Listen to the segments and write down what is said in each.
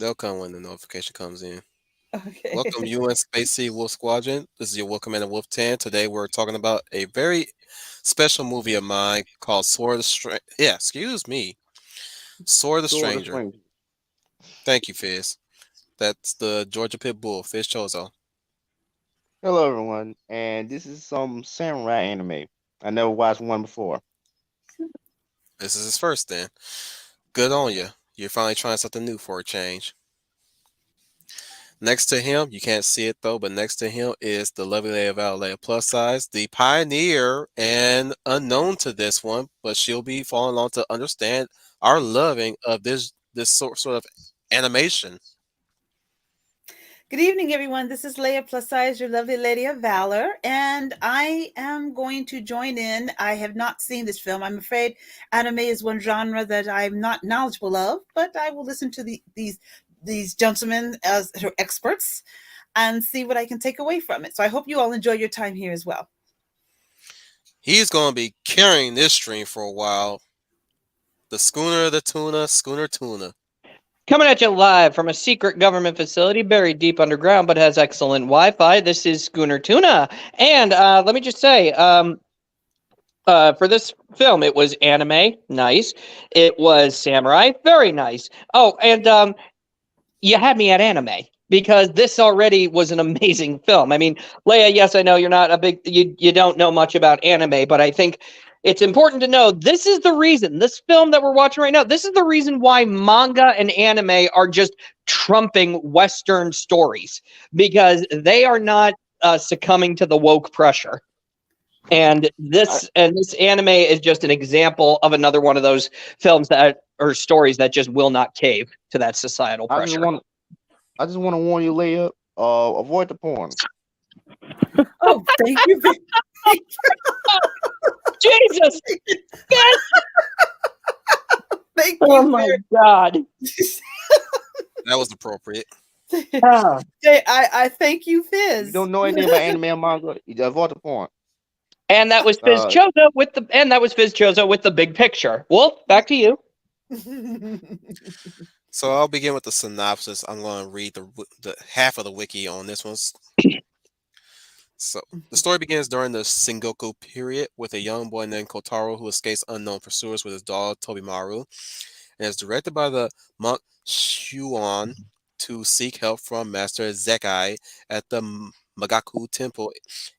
They'll come when the notification comes in. Welcome, Okay. UN Space Sea Wolf Squadron. This is your Wolf Commander Wolf 10. Today we're talking about a very special movie of mine called Sword of the Yeah, excuse me. Sword of the Sword of Stranger. Stranger. Thank you, Fizz. That's the Georgia Pit Bull, Fizz Chozo. Hello, everyone, and this is some samurai anime. I never watched one before. This is his first then. Good on you. You're finally trying something new for a change. Next to him, you can't see it though, but next to him is the lovely Leia Valet plus size, the pioneer and unknown to this one, but she'll be following along to understand our loving of this sort of animation. Good evening, everyone. This is Leah Plus Size, your lovely lady of valor, and I am going to join in. I have not seen this film. I'm afraid anime is one genre that I'm not knowledgeable of, but I will listen to these gentlemen as experts and see what I can take away from it. So I hope you all enjoy your time here as well. He's going to be carrying this stream for a while. The Schooner, the Tuna, Schooner Tuna. Coming at you live from a secret government facility buried deep underground but has excellent Wi-Fi. This is Schooner Tuna. And let me just say, for this film, it was anime, nice. It was samurai, very nice. Oh, and you had me at anime because this already was an amazing film. I mean, Leia, yes, I know you're not a big, you don't know much about anime, but I think it's important to know this is the reason, this film that we're watching right now, this is the reason why manga and anime are just trumping Western stories because they are not succumbing to the woke pressure. And I, this anime is just an example of another one of those films that or stories that just will not cave to that societal I just pressure. want, I just want to warn you, Leia. Avoid the porn. Oh, thank you. Jesus! Thank Oh you my God! That was appropriate. Ah. I thank you, If you Fizz. don't know anything about anime and manga, you avoid the porn. And that was Fizz Uh, Chozo with the big picture. Wolf, back to you. So I'll begin with the synopsis. I'm going to read the half of the wiki on this one. So the story begins during the Sengoku period with a young boy named Kotaro who escapes unknown pursuers with his dog Tobimaru, and is directed by the monk Shuon to seek help from Master Zekai at the Magaku Temple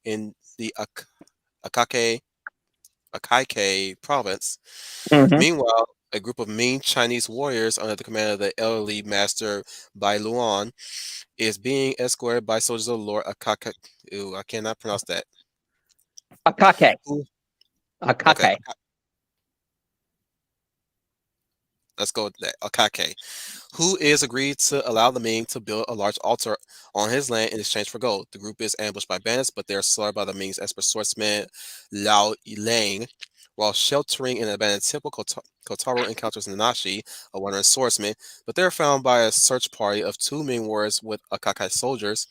in the Akake Akaike province. Mm-hmm. Meanwhile, a group of mean Chinese warriors under the command of the elderly Master Bai Luan is being escorted by soldiers of Lord Akaka. Ew, I cannot pronounce that. Akake. Who? Okay, Akake. let's go with that. Akake, who is agreed to allow the Ming to build a large altar on his land in exchange for gold. The group is ambushed by bandits, but they are slaughtered by the Ming's expert swordsman Lao Lang. While sheltering in an abandoned temple, Kotaro encounters Nanashi, a wandering swordsman, but they are found by a search party of two Ming warriors with Akakai soldiers.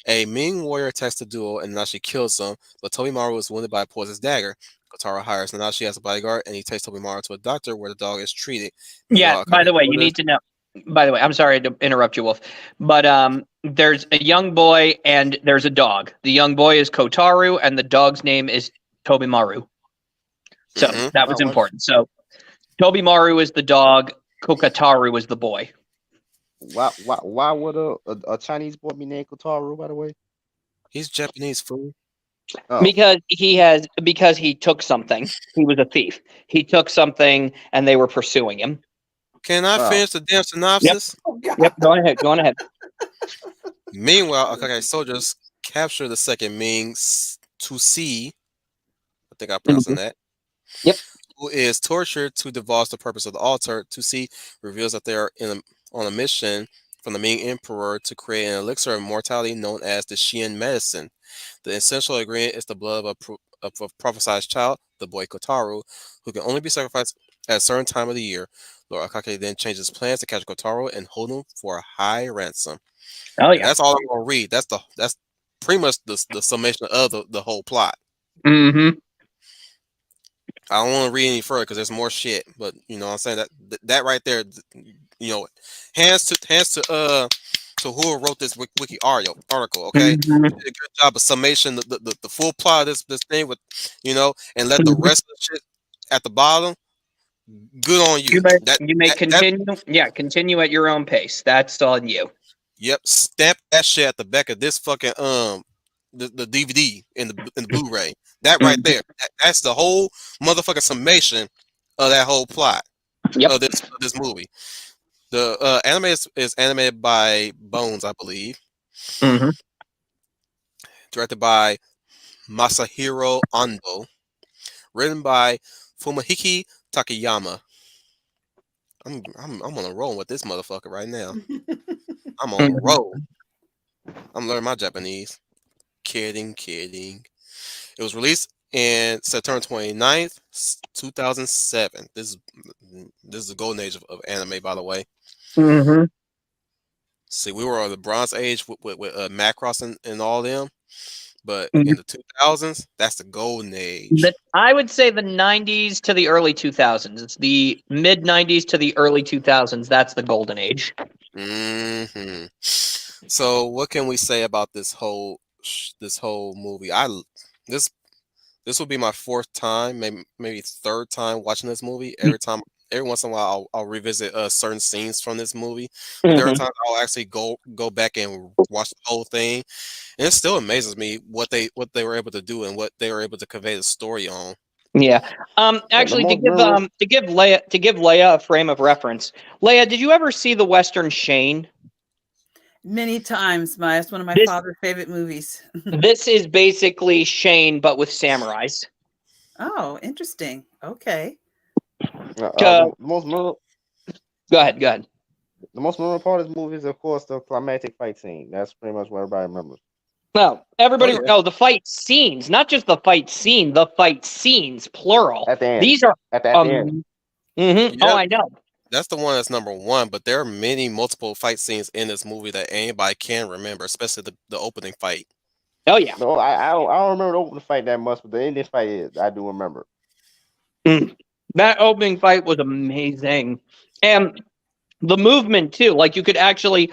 A Ming warrior attacks the duo and Nanashi kills them, but Tobimaru is wounded by a poisonous dagger. Kotaro hires Nanashi as a bodyguard, and he takes Tobimaru to a doctor where the dog is treated. Yeah. Meanwhile, By Akage the way, you orders. need to know. By the way, I'm sorry to interrupt you, Wolf, but there's a young boy and there's a dog. The young boy is Kotaru, and the dog's name is Tobimaru. So Mhm. that was important. So Tobimaru is the dog. Kokataru is the boy. why would a Chinese boy be named Kotaro? By the way. He's Japanese fool. Oh, Because he took something. He was a thief. He took something, and they were pursuing him. Can I oh, finish the damn Yep. synopsis? Oh God. Yep. Go ahead. Go on ahead. Meanwhile, Akage soldiers capture the second Ming Tusi, I think I'm pronouncing Mhm. that, Yep. who is tortured to divulge the purpose of the altar. Tusi reveals that they are on a mission from the Ming Emperor to create an elixir of immortality known as the Xian medicine. The essential ingredient is the blood of a prophesied child, the boy Kotaru, who can only be sacrificed at a certain time of the year. Lord Akake then changes plans to catch Kotaro and hold him for a high ransom. Oh And yeah. that's all I'm gonna read. That's pretty much the summation of the whole plot. Mm-hmm. I don't want to read any further because there's more shit. But you know what I'm saying that right there, you know, hands to whoever wrote this wiki article. Okay, you Mhm. did a good job of summation the full plot of this thing with, and let the Mhm. rest of the shit at the bottom. Good on you. You may That continue. Yeah, continue at your own pace. That's on you. Yep, stamp that shit at the back of this fucking the DVD and the Blu-ray. That right Mhm. there. That's the whole motherfucking summation of that whole plot Yep. of this movie. The anime is animated by Bones, I believe. Mhm. Directed by Masahiro Ando. Written by Fumihiko Takayama. I'm on a roll with this motherfucker right now. I'm on a Mhm. roll. I'm learning my Japanese. Kidding. It was released in September 29th, 2007. This is the golden age of anime, by the way. Mhm. See, we were on the Bronze Age with Macross and all them, but Mhm. in the 2000s, that's the golden age. I would say the 90s to the early 2000s. It's the mid 90s to the early 2000s. That's the golden age. Hmm So, what can we say about this whole movie? This this will be my fourth time, maybe third time watching this movie. Every once in a while, I'll revisit certain scenes from this movie, but there are Mhm. times I'll actually go back and watch the whole thing, and it still amazes me what they were able to do and what they were able to convey the story on. Yeah. The Actually, most memorable. to give Leia a frame of reference. Leia, did you ever see the Western Shane? Many times, my it's one of my This father's favorite movies. this is basically Shane, but with samurais. Oh, interesting. Okay. Uh, The most memorable. Go ahead. Go ahead. The most memorable part of this movie is, of course, the climactic fight scene. That's pretty much what everybody remembers. No, Oh everybody. yeah, No, the fight scenes, not just the fight scene. The fight scenes, plural. At the end. These are At the end. Oh, yeah. I know. That's the one that's number one, but there are multiple fight scenes in this movie that anybody can remember, especially the opening fight. Oh yeah. No, I don't remember the opening fight that much, but the ending fight I do remember. That opening fight was amazing, and the movement too. Like you could actually,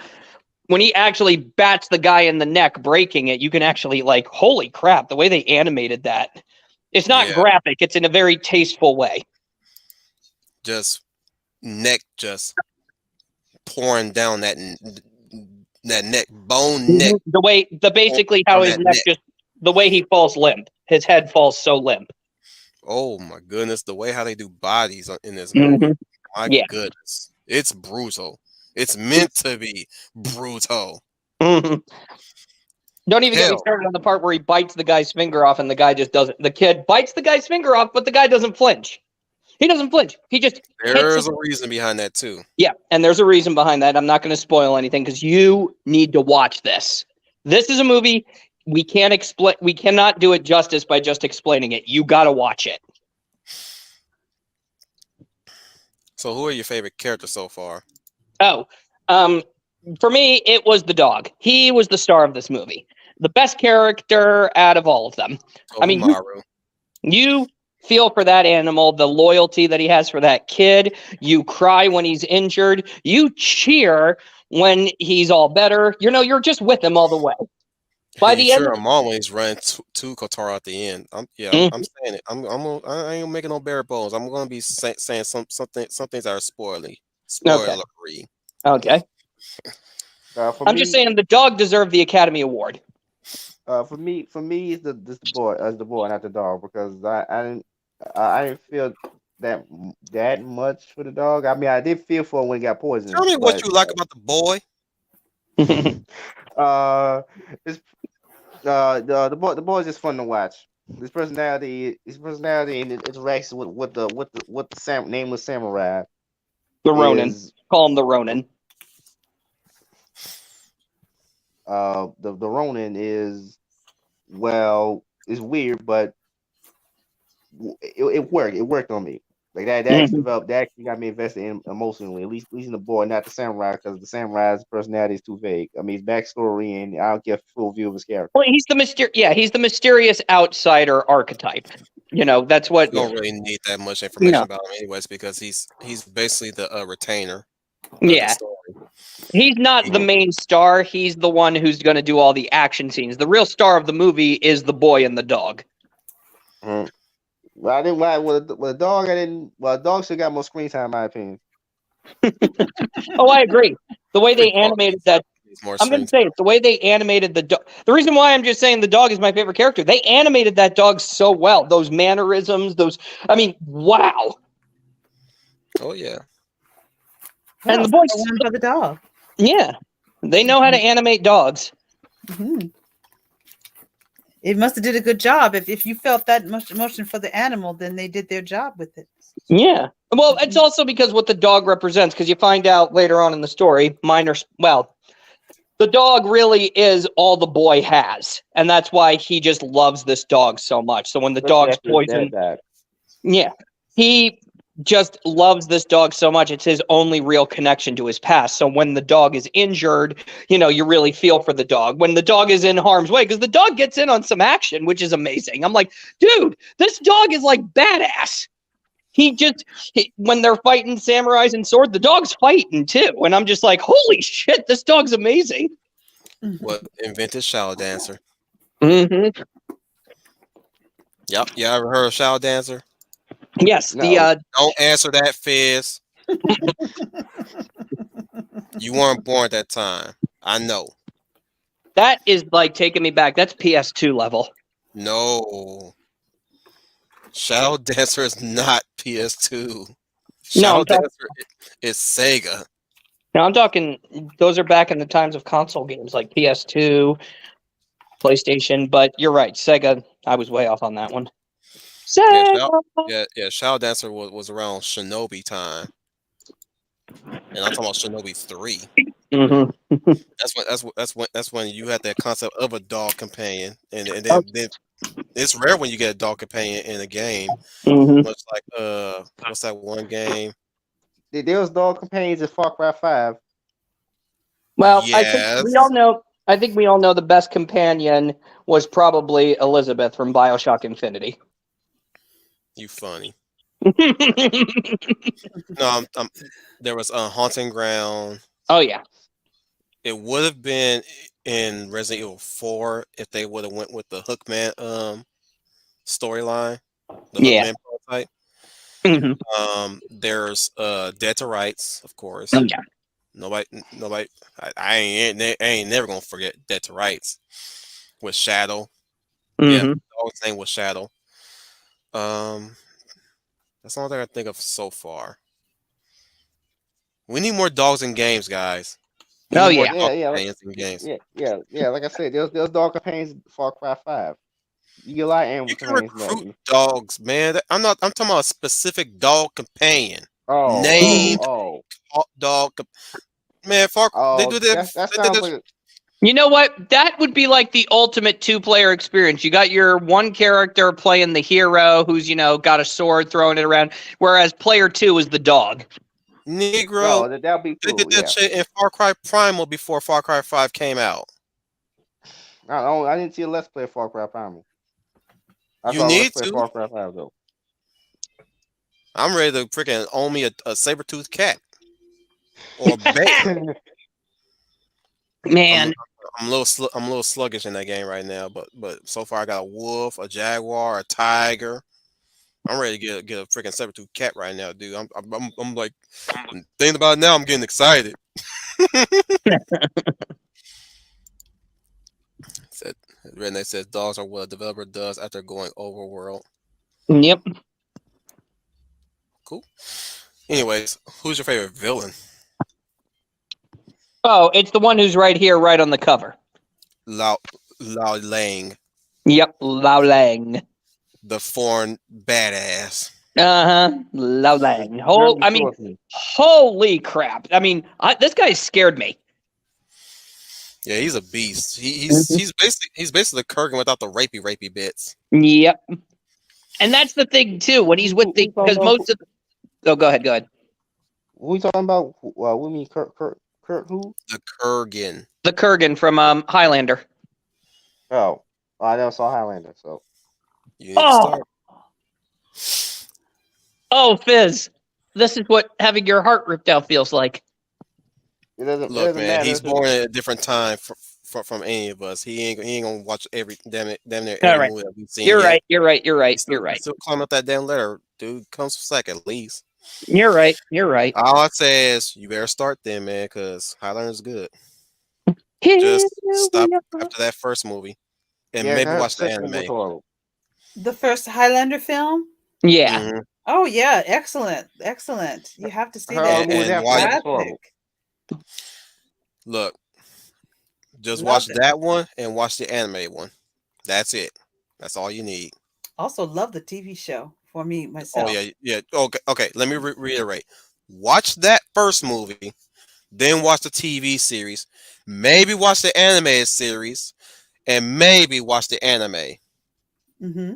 when he actually bats the guy in the neck, breaking it, you can actually like, holy crap! The way they animated that. It's not Yeah, graphic. It's in a very tasteful way. just neck just pouring down that neck, bone neck The way, basically how on his that neck neck. just, the way he falls limp, his head falls so limp. Oh my goodness, the way how they do bodies in this movie. My Yeah. goodness, it's brutal. It's meant to be brutal. Mhm. Don't even get me Hell, started on the part where he bites the guy's finger off and the guy just doesn't. The kid bites the guy's finger off, but the guy doesn't flinch. He doesn't flinch. He just hits there's it. a reason behind that too. Yeah, and there's a reason behind that. I'm not going to spoil anything because you need to watch this. This is a movie we can't explain. We cannot do it justice by just explaining it. You got to watch it. So, who are your favorite characters so far? Oh, for me, it was the dog. He was the star of this movie. The best character out of all of them. I mean, Maru. you feel for that animal, the loyalty that he has for that kid. You cry when he's injured. You cheer when he's all better. You're just with him all the way. By You the end, sure I'm always running to Kotaro at the end. I'm saying it. I ain't making no bare bones. I'm gonna be saying some things that are Okay. spoilery. Okay. For I'm me, just saying the dog deserved the Academy Award. for me, it's the the boy, not the dog, because I didn't feel that much for the dog. I mean, I did feel for him when he got poisoned, Tell me what but you like about the boy. uh, it's the boy is just fun to watch. His personality, and it interacts with the nameless samurai The Ronin. is Call him the Ronin. the Ronin is, well, it's weird, but it worked. It worked on me. Like that actually developed. That actually got me invested in emotionally. At least in the boy, not the samurai, because the samurai's personality is too vague. I mean, his backstory, and I don't get a full view of his character. Well, he's the mysterious outsider archetype. That's what. You don't really need that much information about him, anyways, because he's basically the retainer. the Yeah. story. He's not the main star. He's the one who's going to do all the action scenes. The real star of the movie is the boy and the dog. Well, I didn't like with a dog. I didn't. Well, a dog should got more screen time, in my opinion. Oh, I agree. The way they Pretty dog animated needs- that. needs more I'm going to screen say it. The way they animated the dog. The reason why I'm just saying the dog is my favorite character. They animated that dog so well. Those mannerisms, those. I mean, wow. time. Oh yeah. And the Well, voice. so one for the dog. Yeah. They know how to animate dogs. Mhm. It must have did a good job. If you felt that much emotion for the animal, then they did their job with it. Yeah. Well, it's also because what the dog represents, because you find out later on in the story, the dog really is all the boy has. And that's why he just loves this dog so much. So when the Especially dog's after his dad poisoned, died. yeah, he just loves this dog so much. It's his only real connection to his past. So when the dog is injured, you really feel for the dog. When the dog is in harm's way, because the dog gets in on some action, which is amazing. I'm like, dude, this dog is like badass. When they're fighting samurais and sword, the dog's fighting too. And I'm just like, holy shit, this dog's amazing. What invented Shadow Dancer? Mm-hmm. Yep. You ever heard of Shadow Dancer? Yes, No. Don't answer that, Fizz. You weren't born at that time. I know. that is like taking me back. That's PS2 level. No. Shadow Dancer is not PS2. No, Shadow I'm talking- Dancer is Sega. Now I'm talking, those are back in the times of console games like PS2, PlayStation, but you're right, Sega, I was way off on that one. Sega! Yeah, Shadow Dancer was around Shinobi time. And I'm talking about Shinobi 3. Mm-hmm. That's when you had that concept of a dog companion. And then it's rare when you get a dog companion in a game. Mm-hmm. Much like what's that one game? There was dog companions in Far Cry 5. Well, I Yes. think we all know the best companion was probably Elizabeth from BioShock Infinity. You funny. No, there was Haunting Ground. Oh yeah. It would have been in Resident Evil 4 if they would have went with the Hookman storyline, the Yeah. Hookman prototype. Mm-hmm. There's Dead to Rights, of course. Oh yeah. Nobody. I ain't never gonna forget Dead to Rights with Shadow. Yeah, Mm-hmm. the dog's name was Shadow. That's all that I think of so far. We need more dogs in games, guys. We Oh, need more yeah. dog Yeah. companions in games. Yeah. Like I said, there's dog companions in Far Cry 5. You get a lot of animal You can companions in recruit that. dogs, man. I'm talking about a specific dog companion. Oh, named- oh, Dog. Man, they do that. that they did sounds this- like You know what? That would be like the ultimate two-player experience. You got your one character playing the hero who's, got a sword, throwing it around, whereas player 2 is the dog. Negro. that'd be They cool. did that Yeah. shit in Far Cry Primal before Far Cry 5 came out. I didn't see a Let's Play Far Cry Primal. I You saw a need Let's Play to. Far Cry 5 though. I'm ready to freaking own me a saber-toothed cat. Or a bear. Man, I'm a little sluggish in that game right now, but so far I got a wolf, a jaguar, a tiger. I'm ready to get a freaking saber-tooth cat right now, dude. I'm like thinking about it now. I'm getting excited. Redneck says dogs are what a developer does after going overworld. yep. Cool. Anyways, who's your favorite villain? Oh, it's the one who's right here, right on the cover. Lao Lang, Yep, Lao Lang. the foreign badass. Uh-huh, Lao Lang. Holy crap. I mean, this guy scared me. Yeah, he's a beast. He's basically Kurgan without the rapey bits. Yep. And that's the thing, too, when he's with the... Because most of... Oh, go ahead. What are we talking about? What do you mean, Kurt who? The Kurgan. The Kurgan from Highlander. Oh, I never saw Highlander, so. You need to start. Oh, Fizz. This is what having your heart ripped out feels like. It Look, doesn't man, matter. he's born at a different time from any of us. He ain't gonna watch every damn near All every right. movie that we've seen You're yet. right. You're right. You're right. He's You're still, right. he's still climbing up that damn ladder. Dude comes second at least. You're right. You're right. All I say is you better start then, man, because Highlander's good. Here Just we stop are. after that first movie and Yeah, maybe that watch the second one was anime. horrible. The first Highlander film? Yeah. Mhm. Oh yeah, excellent. Excellent. You have to see Her that. other movie And after while that you was horrible. Fantastic. look, just Love watch it. that one and watch the anime one. That's it. That's all you need. Also love the TV show for me Oh myself. yeah. Okay. Let me reiterate. Watch that first movie, then watch the TV series, maybe watch the animated series, and maybe watch the anime. Mm-hmm.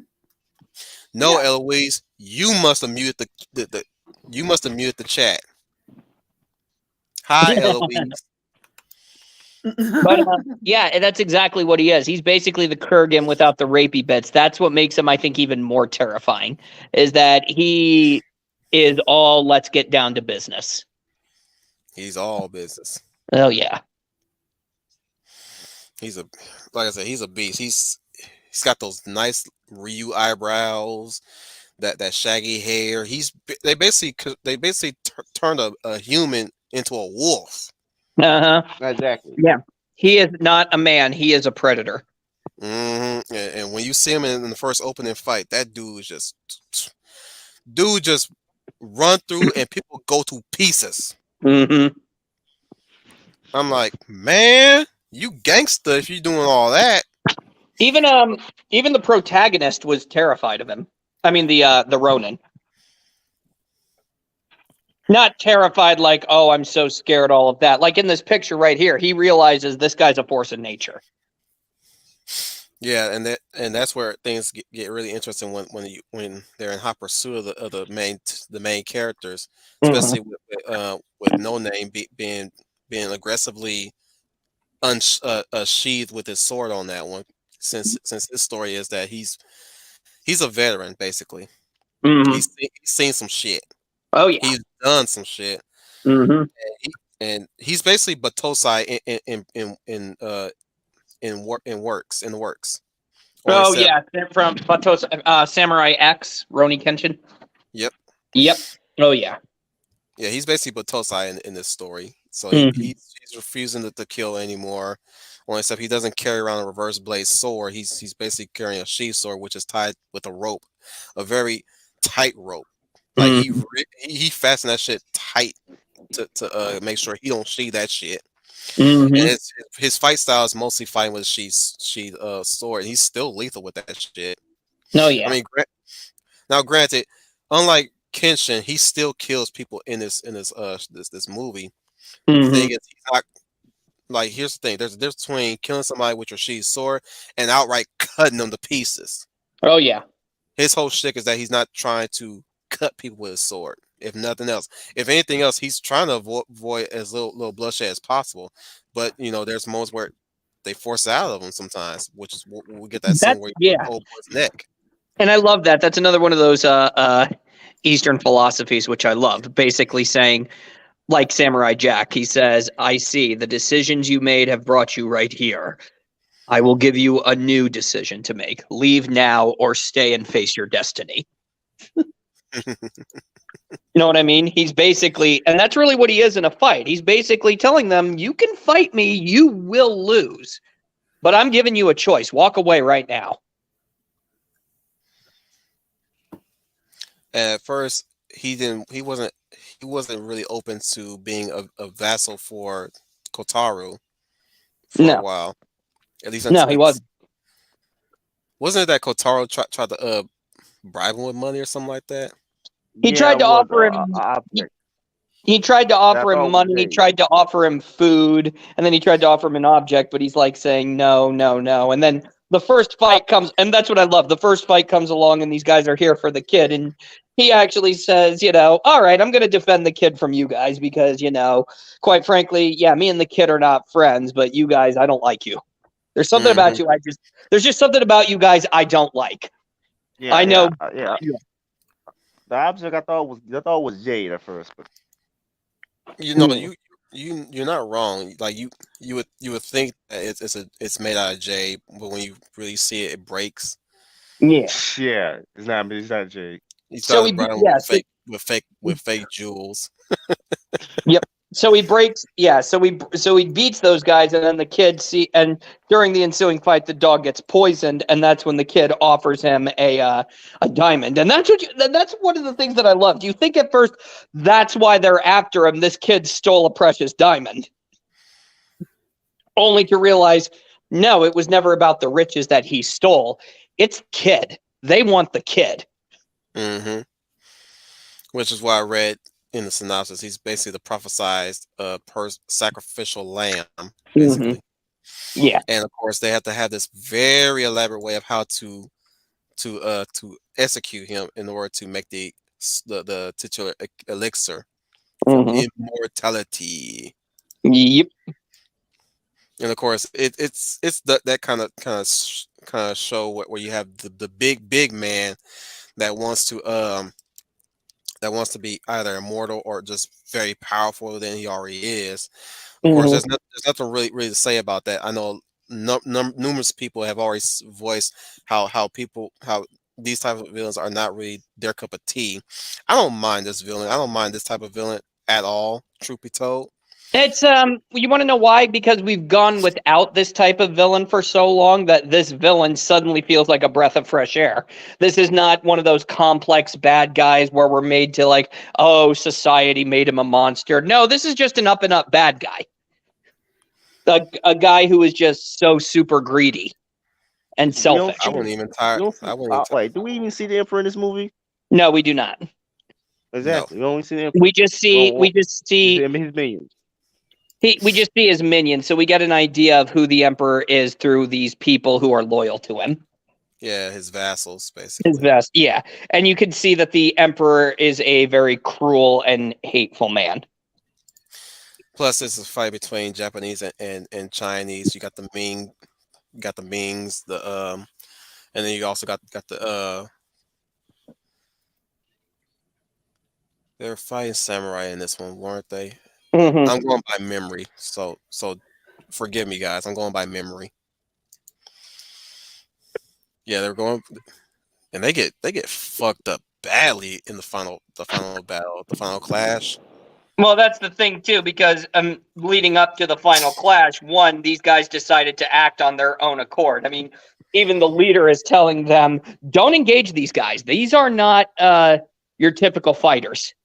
No, Yeah. Eloise, you must have muted the you must have muted the chat. Hi, Eloise. But yeah, and that's exactly what he is. He's basically the Kurgan without the rapey bits. That's what makes him, I think, even more terrifying. Is that he is all let's get down to business. He's all business. Oh yeah. He's like I said, he's a beast. He's got those nice Ryu eyebrows, that shaggy hair. They basically turned a human into a wolf. Uh huh. Exactly. Yeah. He is not a man. He is a predator. And when you see him in the first opening fight, that dude just run through and people go to pieces. Mm-hmm. I'm like, man, you gangster if you're doing all that. Even the protagonist was terrified of him. I mean the Ronin. Not terrified like, oh, I'm so scared, all of that. Like in this picture right here, he realizes this guy's a force of nature. Yeah, and that's where things get really interesting when they're in hot pursuit of the main characters, especially with No Name being aggressively sheathed with his sword on that one. Since his story is that he's a veteran basically. Mhm. He's seen some shit. Oh yeah. He's done some shit, Mm-hmm. and he's basically Batosai in the works. Or Oh except- yeah, they're from Batos, Samurai X, Roni Kenshin. Yep. Yep. Oh yeah. Yeah, he's basically Batosai in this story. So Mhm. he's refusing to kill anymore. Only except he doesn't carry around a reverse blade sword. He's basically carrying a sheath sword, which is tied with a rope, a very tight rope. Like he fastened that shit tight to make sure he don't sheath that shit. Mhm. And his fight style is mostly fighting with sheath sword. He's still lethal with that shit. Oh yeah. I mean, now granted, unlike Kenshin, he still kills people in this movie. The Mhm. thing is, he's not like, here's the thing: there's a difference between killing somebody with your sheath sword and outright cutting them to pieces. Oh yeah. His whole shtick is that he's not trying to cut people with his sword. If nothing else, if anything else, he's trying to avoid as little bloodshed as possible. But there's moments where they force it out of him sometimes, which is we get that scene where he holds his neck. And I love that. That's another one of those Eastern philosophies, which I love. Basically saying, like Samurai Jack, he says, I see the decisions you made have brought you right here. I will give you a new decision to make. Leave now or stay and face your destiny. You know what I mean? He's basically, and that's really what he is in a fight. He's basically telling them, you can fight me, you will lose. But I'm giving you a choice. Walk away right now. And at first, he wasn't really open to being a vassal for Kotaro for a while. At least No, he wasn't. Wasn't it that Kotaro tried to bribe him with money or something like that? He tried to offer him. He tried to offer him money. He tried to offer him food, and then he tried to offer him an object. But he's like saying no, no, no. And then the first fight comes, and that's what I love. The first fight comes along, and these guys are here for the kid, and he actually says, all right, I'm going to defend the kid from you guys because, quite frankly, yeah, me and the kid are not friends, but you guys, I don't like you. There's something about you. There's just something about you guys I don't like. Yeah, I know. Yeah. The object I thought was Jade at first, but you you're not wrong. Like you would think that it's made out of jade, but when you really see it, it breaks. Yeah. Yeah, it's not Jake. He So started he running yes. with fake jewels. Yep. So he breaks. Yeah. So he beats those guys, and then the kid and during the ensuing fight, the dog gets poisoned, and that's when the kid offers him a diamond, and that's one of the things that I loved. You think at first that's why they're after him. This kid stole a precious diamond, only to realize no, it was never about the riches that he stole. It's kid. They want the kid. Mm-hmm. Which is why I read in the synopsis, he's basically the prophesized sacrificial lamb, basically. Yeah. And of course, they have to have this very elaborate way of how to execute him in order to make the titular elixir for immortality. Yep. And of course, it's that kind of show where you have the big man that wants to be either immortal or just very powerful than he already is. Of course, there's nothing really to say about that. I know numerous people have always voiced how these type of villains are not really their cup of tea. I don't mind this villain. I don't mind this type of villain at all, truth be told. It's you want to know why? Because we've gone without this type of villain for so long that this villain suddenly feels like a breath of fresh air. This is not one of those complex bad guys where we're made to like, oh, society made him a monster. No, this is just an up and up bad guy. A guy who is just so super greedy and selfish. I wouldn't even tire. Wait, do we even see the Emperor in this movie? No, we do not. Exactly. No. We only see the Emperor. We just see his minions. We just see his minions, so we get an idea of who the Emperor is through these people who are loyal to him. Yeah, his vassals, basically. His vassals, yeah. And you can see that the Emperor is a very cruel and hateful man. Plus, it's a fight between Japanese and Chinese. You got the Ming, Mings, and then you also got the they were fighting samurai in this one, weren't they? Mm-hmm. I'm going by memory, so forgive me, guys. I'm going by memory. Yeah, they're going, and they get fucked up badly in the final battle, the final clash. Well, that's the thing too, because leading up to the final clash, these guys decided to act on their own accord. I mean, even the leader is telling them, "Don't engage these guys. These are not your typical fighters."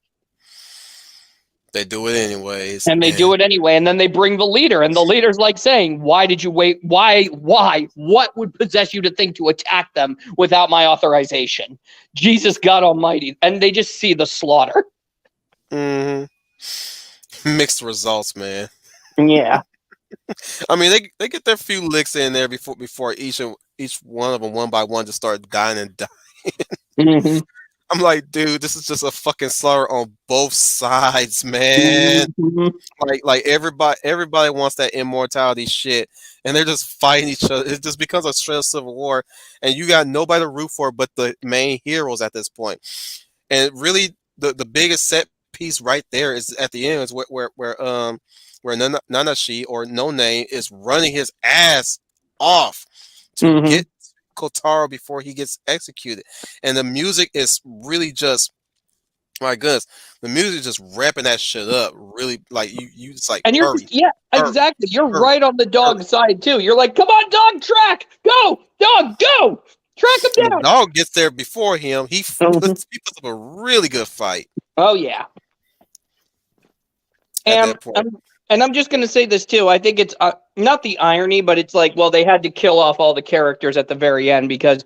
They do it anyways. And they do it anyway. And then they bring the leader. And the leader's like saying, why did you wait? Why? What would possess you to think to attack them without my authorization? Jesus God Almighty. And they just see the slaughter. Mm-hmm. Mixed results, man. Yeah. I mean, they get their few licks in there before each one of them one by one just start dying and dying. Mm-hmm. I'm like, dude, this is just a fucking slaughter on both sides, man. Mm-hmm. Like everybody wants that immortality shit, and they're just fighting each other. It just becomes a straight up civil war, and you got nobody to root for but the main heroes at this point. And really, the biggest set piece right there is at the end is where Nanashi or No Name is running his ass off to get Kotaro before he gets executed, and the music is really just, my goodness, the music is just wrapping that shit up really, like you just like, and you're exactly, you're right on the dog side too. You're like, come on, dog, track, go, dog, go, track him down. The dog gets there before him. He puts up a really good fight. Oh yeah. And I'm just going to say this too. I think it's not the irony, but it's like, well, they had to kill off all the characters at the very end because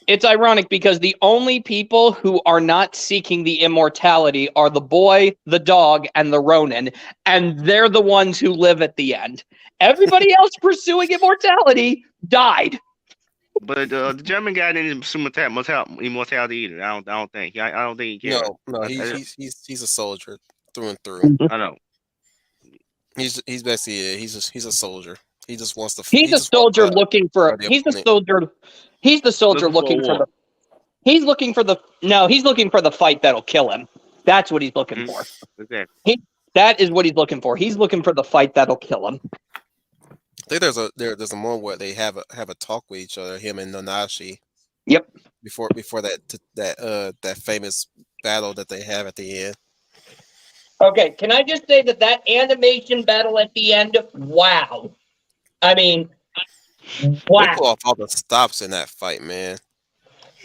it's ironic because the only people who are not seeking the immortality are the boy, the dog, and the Ronin. And they're the ones who live at the end. Everybody else pursuing immortality died. But the German guy didn't pursue immortality either. I don't think. I don't think he can. No, he's a soldier through and through. I know. He's basically he's a soldier. He just wants to. He's a soldier looking for. He's the soldier. He's the soldier looking for the. He's looking for the. No, he's looking for the fight that'll kill him. That's what he's looking for. Exactly. That is what he's looking for. He's looking for the fight that'll kill him. I think there's a moment where they have a talk with each other, him and Nanashi. Yep. Before that famous battle that they have at the end. Okay, can I just say that animation battle at the end? Wow. I mean, They wow. pull off all the stops in that fight, man.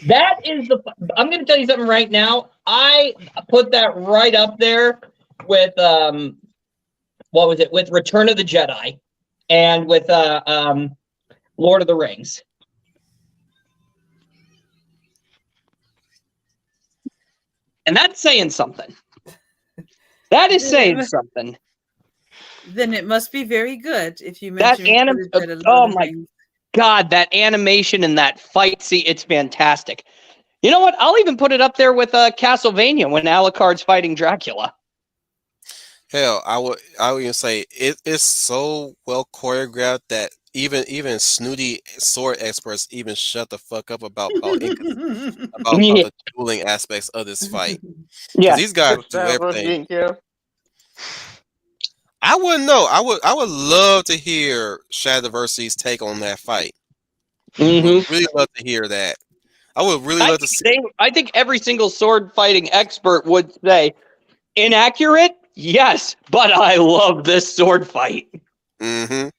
That is I'm going to tell you something right now. I put that right up there with what was it? With Return of the Jedi and with Lord of the Rings. And that's saying something. That is saying something. Then it must be very good if you That mention oh my God, that animation and that fight scene, it's fantastic. You know what? I'll even put it up there with Castlevania when Alucard's fighting Dracula. Hell, I would even say it's so well choreographed that even snooty sword experts even shut the fuck up about the dueling aspects of this fight. Yeah, These guys do everything. Didn't care. I wouldn't know. I would love to hear Shadiversity's take on that fight. Would really love to hear that. I would really love to see. I think every single sword fighting expert would say, inaccurate, yes, but I love this sword fight. Mm-hmm.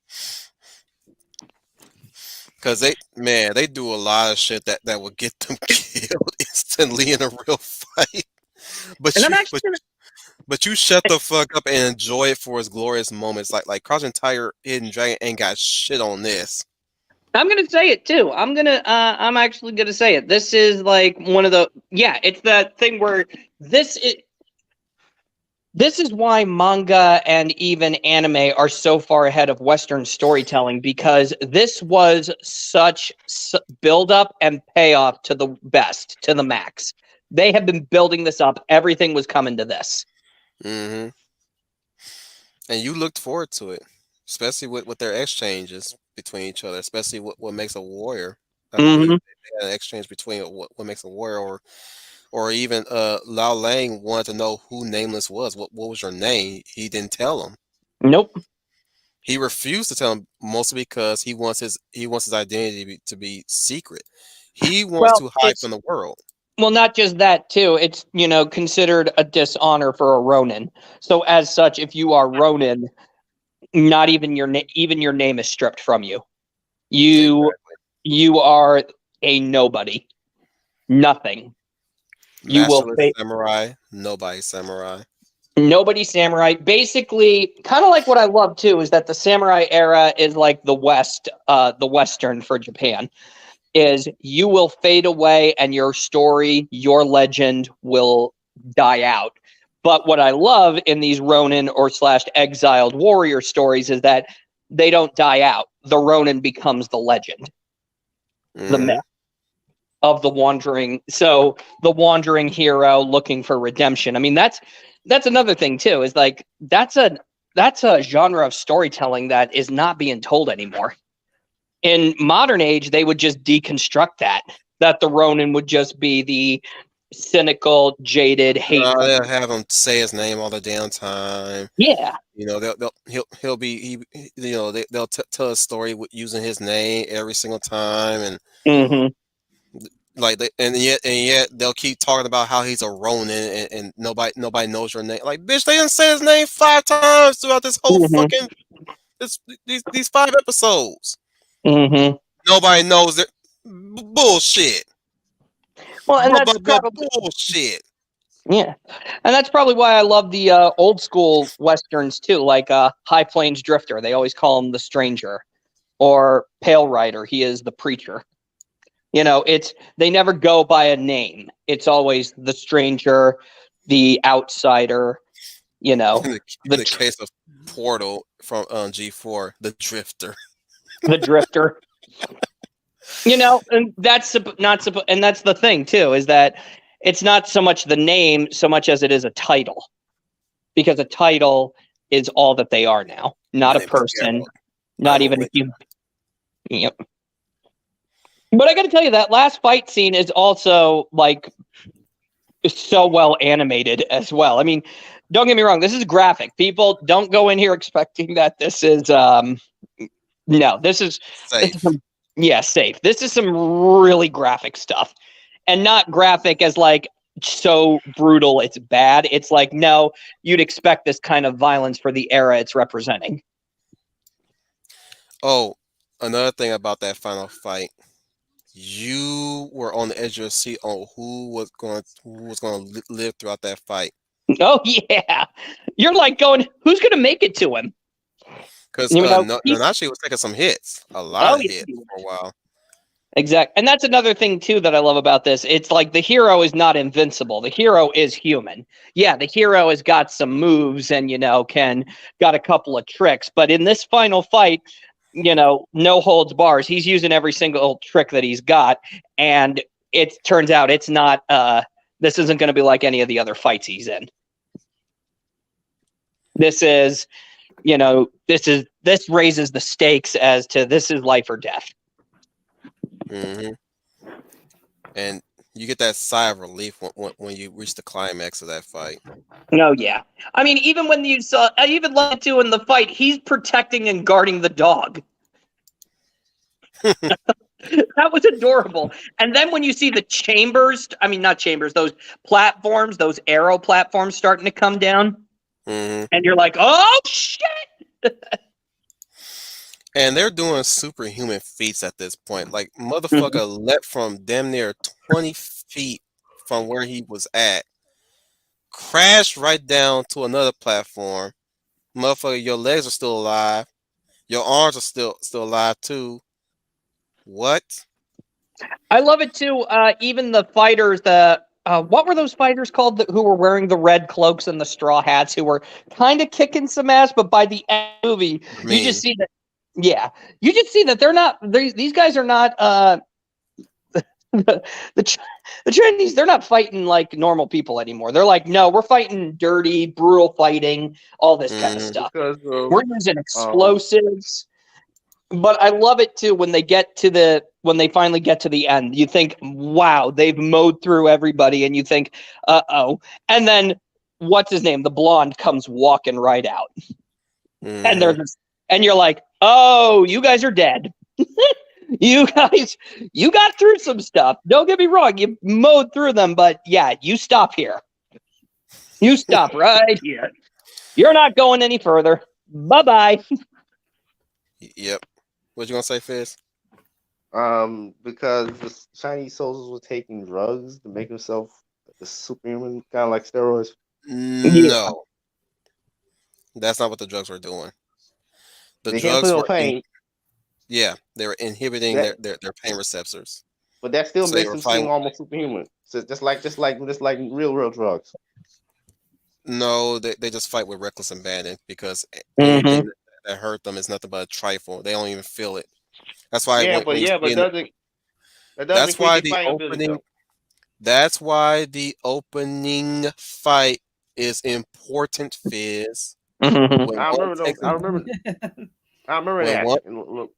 Because they do a lot of shit that would get them killed instantly in a real fight. But you shut the fuck up and enjoy it for its glorious moments. Like Crouching Tiger, Hidden Dragon ain't got shit on this. I'm gonna say it too. I'm actually gonna say it. This is like one of the it's that thing where this is why manga and even anime are so far ahead of Western storytelling, because this was such build up and payoff to the best, to the max. They have been building this up. Everything was coming to this. Mm-hmm. And you looked forward to it, especially with their exchanges between each other, especially what makes a warrior. I believe they had an exchange between what makes a warrior, or even Lao Lang wanted to know who Nameless was. What was your name? He didn't tell him. Nope. He refused to tell him, mostly because he wants his identity to be secret. He wants to hide from the world. Well, not just that too. It's, considered a dishonor for a Ronin. So as such, if you are Ronin, not even your name is stripped from you. You are a nobody. Nothing. You will samurai, nobody samurai. Nobody samurai. Basically, kind of like what I love too is that the samurai era is like the Western for Japan. Is you will fade away and your story, your legend will die out. But what I love in these Ronin or / exiled warrior stories is that they don't die out. The Ronin becomes the legend, the myth of the wandering. So the wandering hero looking for redemption. I mean, that's another thing too. Is like that's a genre of storytelling that is not being told anymore. In modern age, they would just deconstruct that the Ronin would just be the cynical, jaded, hateful. They'll have him say his name all the damn time. Yeah. They'll tell a story using his name every single time, and and yet they'll keep talking about how he's a Ronin and nobody knows your name. Like, bitch, they didn't say his name 5 times throughout this whole fucking these 5 episodes. Nobody knows it. Bullshit. Well, and that's bullshit. Yeah, and that's probably why I love the old school westerns too, like High Plains Drifter. They always call him the Stranger, or Pale Rider. He is the preacher. They never go by a name. It's always the stranger, the outsider. In the case of Portal from G4, the Drifter. The Drifter. And that's and that's the thing too, is that it's not so much the name so much as it is a title, because a title is all that they are now, not a person, not even a human. Yep. But I got to tell you, that last fight scene is also like so well animated as well. I mean, don't get me wrong. This is graphic. People don't go in here expecting that this is no. This is Safe. safe. This is some really graphic stuff, and not graphic as like so brutal it's bad. It's like, no, you'd expect this kind of violence for the era it's representing. Oh, another thing about that final fight, you were on the edge of your seat on who was going to live throughout that fight. Oh yeah, you're like going, who's gonna make it to him? Because You know, Nanashi was taking some hits, a lot of yeah, hits for a while. Exactly. And that's another thing too that I love about this. It's like the hero is not invincible. The hero is human. Yeah, the hero has got some moves and got a couple of tricks, but in this final fight, no holds bars. He's using every single trick that he's got, and it turns out it's not this isn't going to be like any of the other fights he's in. This is, this raises the stakes as to this is life or death. Mm-hmm. And you get that sigh of relief when you reach the climax of that fight. No, yeah. I mean, even when you saw, I even love to in the fight, he's protecting and guarding the dog. That was adorable. And then when you see the chambers, I mean, not chambers, those platforms, those arrow platforms starting to come down, Mm-hmm. and you're like, oh, shit! And they're doing superhuman feats at this point. Like, motherfucker leapt from damn near 20 feet from where he was at, crashed right down to another platform. Motherfucker, your legs are still alive. Your arms are still alive too. What? I love it too. Even the fighters, what were those fighters called who were wearing the red cloaks and the straw hats, who were kind of kicking some ass, but by the end of the movie, you just see that. Yeah, you just see that they're not. These guys are not. The Chinese, they're not fighting like normal people anymore. They're like, no, we're fighting dirty, brutal fighting, all this kind of stuff. Because We're using explosives. But I love it too when they finally get to the end. You think, wow, they've mowed through everybody, and you think, uh-oh. And then what's his name? The blonde comes walking right out. And you're like, oh, you guys are dead. You guys, you got through some stuff. Don't get me wrong, you mowed through them, but yeah, you stop here. You stop right here. You're not going any further. Bye-bye. Yep. What you gonna say, Fizz? because the Chinese soldiers were taking drugs to make themselves a superhuman, kind of like steroids. No, that's not what the drugs were doing. The They can't drugs feel were pain, they were inhibiting That- their pain receptors. but that still So they makes were them fighting- seem almost superhuman. So just like real drugs. No, they just fight with reckless abandon because Mhm. anything that hurt them is nothing but a trifle. They don't even feel it. That's why. Yeah, when but you see in the- that doesn't That's increase why their the fighting ability, opening. though. That's why the opening fight is important, Fizz. Mhm. When I one remember those. takes- I remember When that. one- And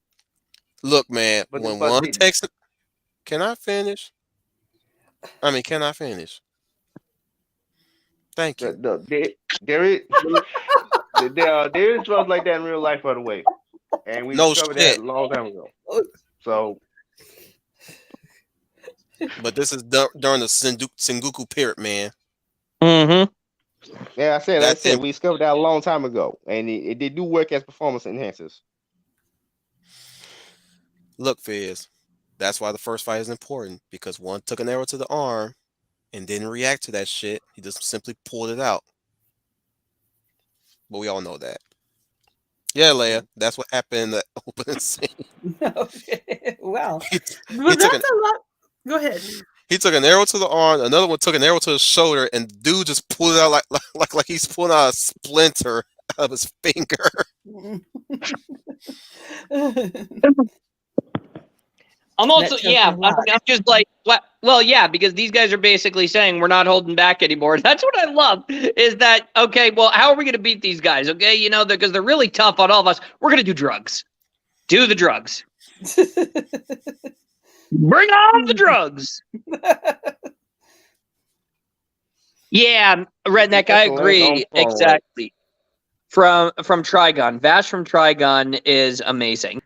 Look, man, But- when but one the- takes it, can I finish? Can I finish? Thank you. there is drugs like that in real life, by the way, and we No discovered shit. that a long time ago. So But this is during the Sengoku period, man. Mhm. yeah, I said That's it. we discovered that a long time ago, and it did do work as performance enhancers. Look, Fizz, that's why the first fight is important, because one took an arrow to the arm and didn't react to that shit. He just simply pulled it out. But we all know that. Yeah, Leia, that's what happened in the opening scene. Okay. Well, He but took that's a lot. Go ahead. He took an arrow to the arm, another one took an arrow to the shoulder, and dude just pulled it out like he's pulling out a splinter out of his finger. I'm also, That yeah, tells you a lot. I'm just like, well, yeah, because these guys are basically saying we're not holding back anymore. That's what I love is that, okay, well, how are we going to beat these guys? Okay, because they're really tough on all of us. We're going to do drugs. Do the drugs. Bring on the drugs. Yeah, Redneck, I Excellent on agree. phone work. Exactly. From Trigon. Vash from Trigon is amazing.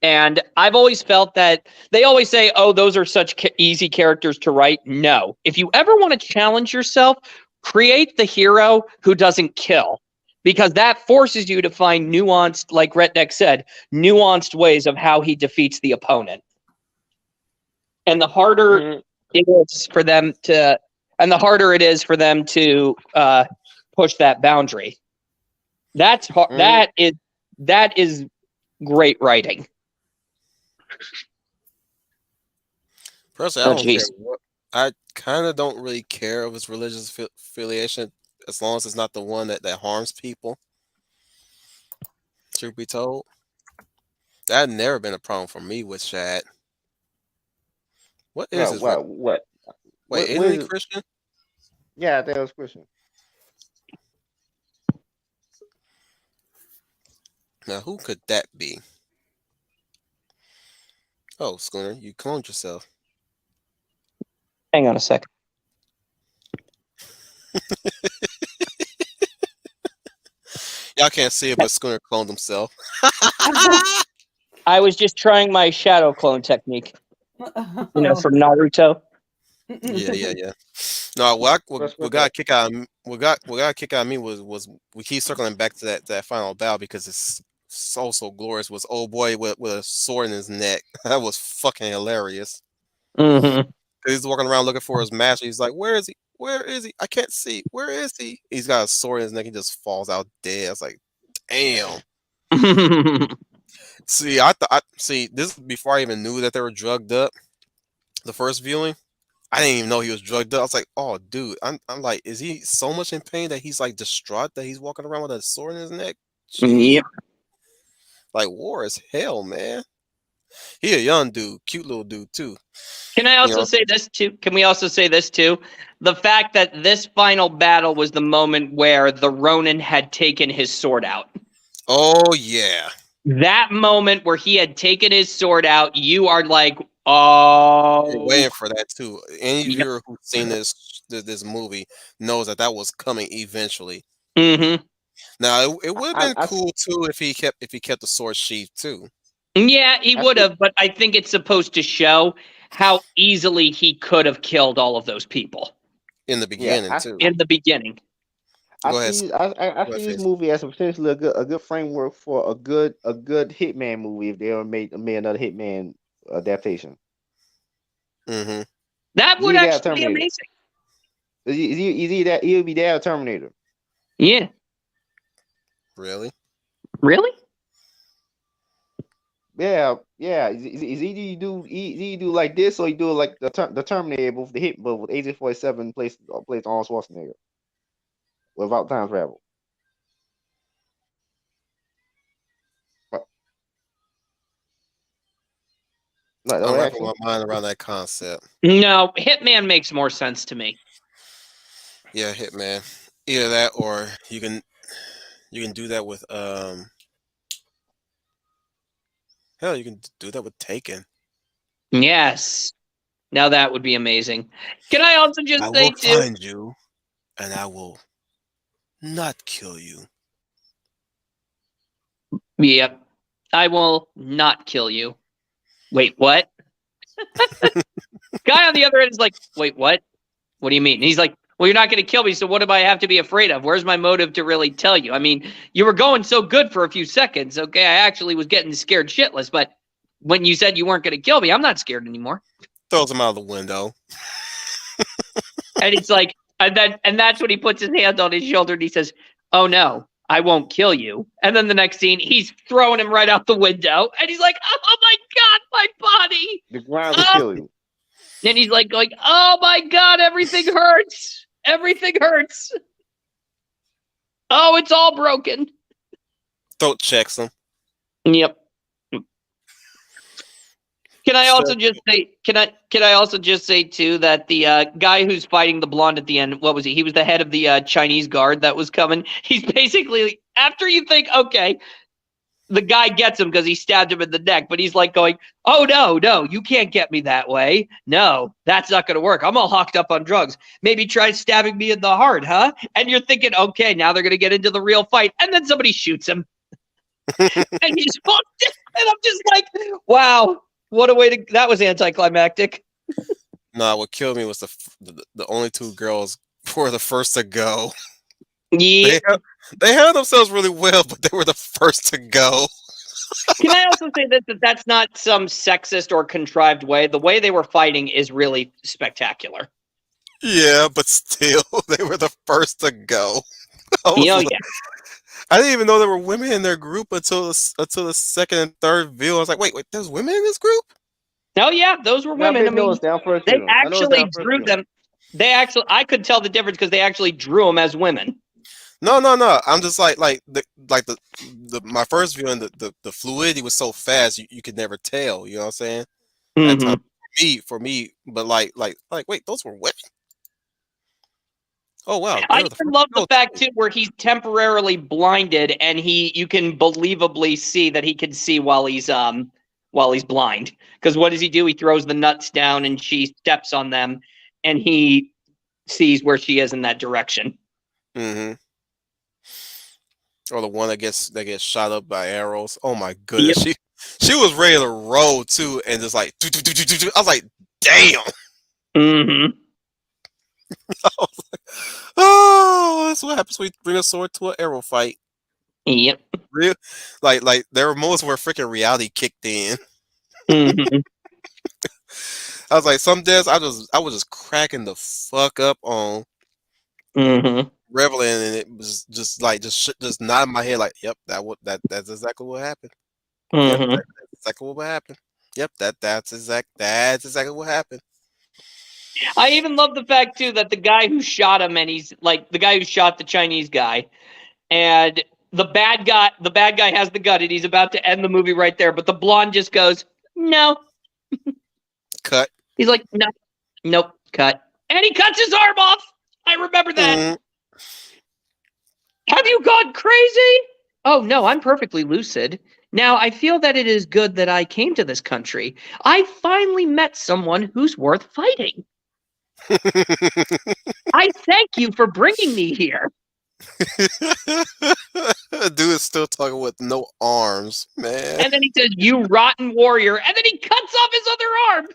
And I've always felt that they always say, oh, those are such easy characters to write. No. If you ever want to challenge yourself, create the hero who doesn't kill, because that forces you to find nuanced, like Redneck said, nuanced ways of how he defeats the opponent. And the harder Mhm. it is for them to, push that boundary. That's hard. Mhm. That is great writing. Personally, I Oh, don't care jeez. what. I kind of don't really care of his religious affiliation as long as it's not the one that harms people. Truth be told, that had never been a problem for me with Shad. What is his? What? Wait, What isn't he is? Christian? Yeah, that was Christian. Now, who could that be? Oh, Schooner, you cloned yourself. Hang on a second. Y'all can't see it, but Schooner cloned himself. I was just trying my shadow clone technique, from Naruto. Yeah. No, what What's got that? kick out. What got kick out of me was we keep circling back to that final battle because it's so glorious. Was old boy with a sword in his neck. That was fucking hilarious. Mm-hmm. He's walking around looking for his master. He's like, "Where is he? Where is he? I can't see. Where is he?" He's got a sword in his neck. He just falls out dead. I was like, "Damn." See, I see this before I even knew that they were drugged up. The first viewing, I didn't even know he was drugged up. I was like, "Oh, dude," I'm like, "Is he so much in pain that he's like distraught that he's walking around with a sword in his neck?" Jeez, Yep. like war is hell, man. He a young dude, cute little dude too. Can I also know? say this too? Can we also say this too? The fact that this final battle was the moment where the Ronin had taken his sword out. Oh yeah. That moment where he had taken his sword out, you are like, oh. You're waiting for that too. Any Yep. viewer who's seen this movie knows that was coming eventually. Mm-hmm. Now it would have been I cool too if he kept the sword sheath too. Yeah, he I would see. have, but I think it's supposed to show how easily he could have killed all of those people In the beginning I too. in the beginning. Go ahead. I Go see this ahead, movie as potentially a good framework for a good Hitman movie if they ever made another Hitman adaptation. Mm-hmm. That would Is he that actually be Terminator? amazing. Is he that? He'll be that Terminator. Yeah. Really? Really? Yeah. Is he do like this or he do like the Terminator but with AK-47 plays Arnold Schwarzenegger without time travel? No, I'm no wrapping action. my mind around that concept. No, Hitman makes more sense to me. Yeah, Hitman. Either that or you can do that with hell, you can do that with Taken. Yes. Now that would be amazing. Can I also just I say will too? find you and I will not kill you. Yep. I will not kill you. Wait, what? Guy on the other end is like, wait, what? What do you mean? And he's like, well, you're not going to kill me, so what do I have to be afraid of? Where's my motive to really tell you? I mean, you were going so good for a few seconds, okay? I actually was getting scared shitless, but when you said you weren't going to kill me, I'm not scared anymore. Throws him out of the window. And it's like, and that's when he puts his hand on his shoulder and he says, oh no, I won't kill you. And then the next scene, he's throwing him right out the window. And he's like, oh my God, my body. The ground will kill you. And he's like going, oh my God, everything hurts. Everything hurts. Oh, it's all broken. Throat checks him. Yep. Can I also just say? Can I also just say too that the guy who's fighting the blonde at the end? What was he? He was the head of the Chinese guard that was coming. He's basically after you think, okay, the guy gets him because he stabbed him in the neck, but he's like going, oh, no, you can't get me that way. No, that's not going to work. I'm all hocked up on drugs. Maybe try stabbing me in the heart, huh? And you're thinking, okay, now they're going to get into the real fight. And then somebody shoots him. And he's hooked. And I'm just like, wow, what a way to, that was anticlimactic. Nah, what killed me was the only two girls were the first to go. Yeah. They held themselves really well, but they were the first to go. Can I also say that that's not some sexist or contrived way? The way they were fighting is really spectacular. Yeah, but still, they were the first to go. Yeah. I didn't even know there were women in their group until the second and third view. I was like, wait, there's women in this group? Oh yeah, those were women. I mean, they actually drew them. I could tell the difference because they actually drew them as women. No. I'm just like my first viewing, the fluidity was so fast you could never tell. You know what I'm saying? That time for me, but like, wait, those were women. Oh wow! I even love the fact too where he's temporarily blinded and you can believably see that he can see while he's blind. Because what does he do? He throws the nuts down and she steps on them, and he sees where she is in that direction. Mm-hmm. Or the one that gets shot up by arrows. Oh my goodness, yep. She was ready to roll too, and just like I was like, damn. Mm-hmm. Oh, that's what happens when you bring a sword to an arrow fight. Yep. Real, like there were moments where freaking reality kicked in. Mm-hmm. I was like, some days I was just cracking the fuck up on reveling, and it was just nodding my head like, yep, that's exactly what happened. Mm-hmm. Yep, that's exactly what happened. Yep, that's exactly what happened. I even love the fact too that the guy who shot him, and he's like the guy who shot the Chinese guy, and the bad guy has the gun, and he's about to end the movie right there, but the blonde just goes, no. Cut. He's like, no, nope, cut. And he cuts his arm off. I remember that. Mm-hmm. Have you gone crazy? Oh, no, I'm perfectly lucid. Now, I feel that it is good that I came to this country. I finally met someone who's worth fighting. I thank you for bringing me here. Dude is still talking with no arms, man. And then he says, you rotten warrior. And then he cuts off his other arm.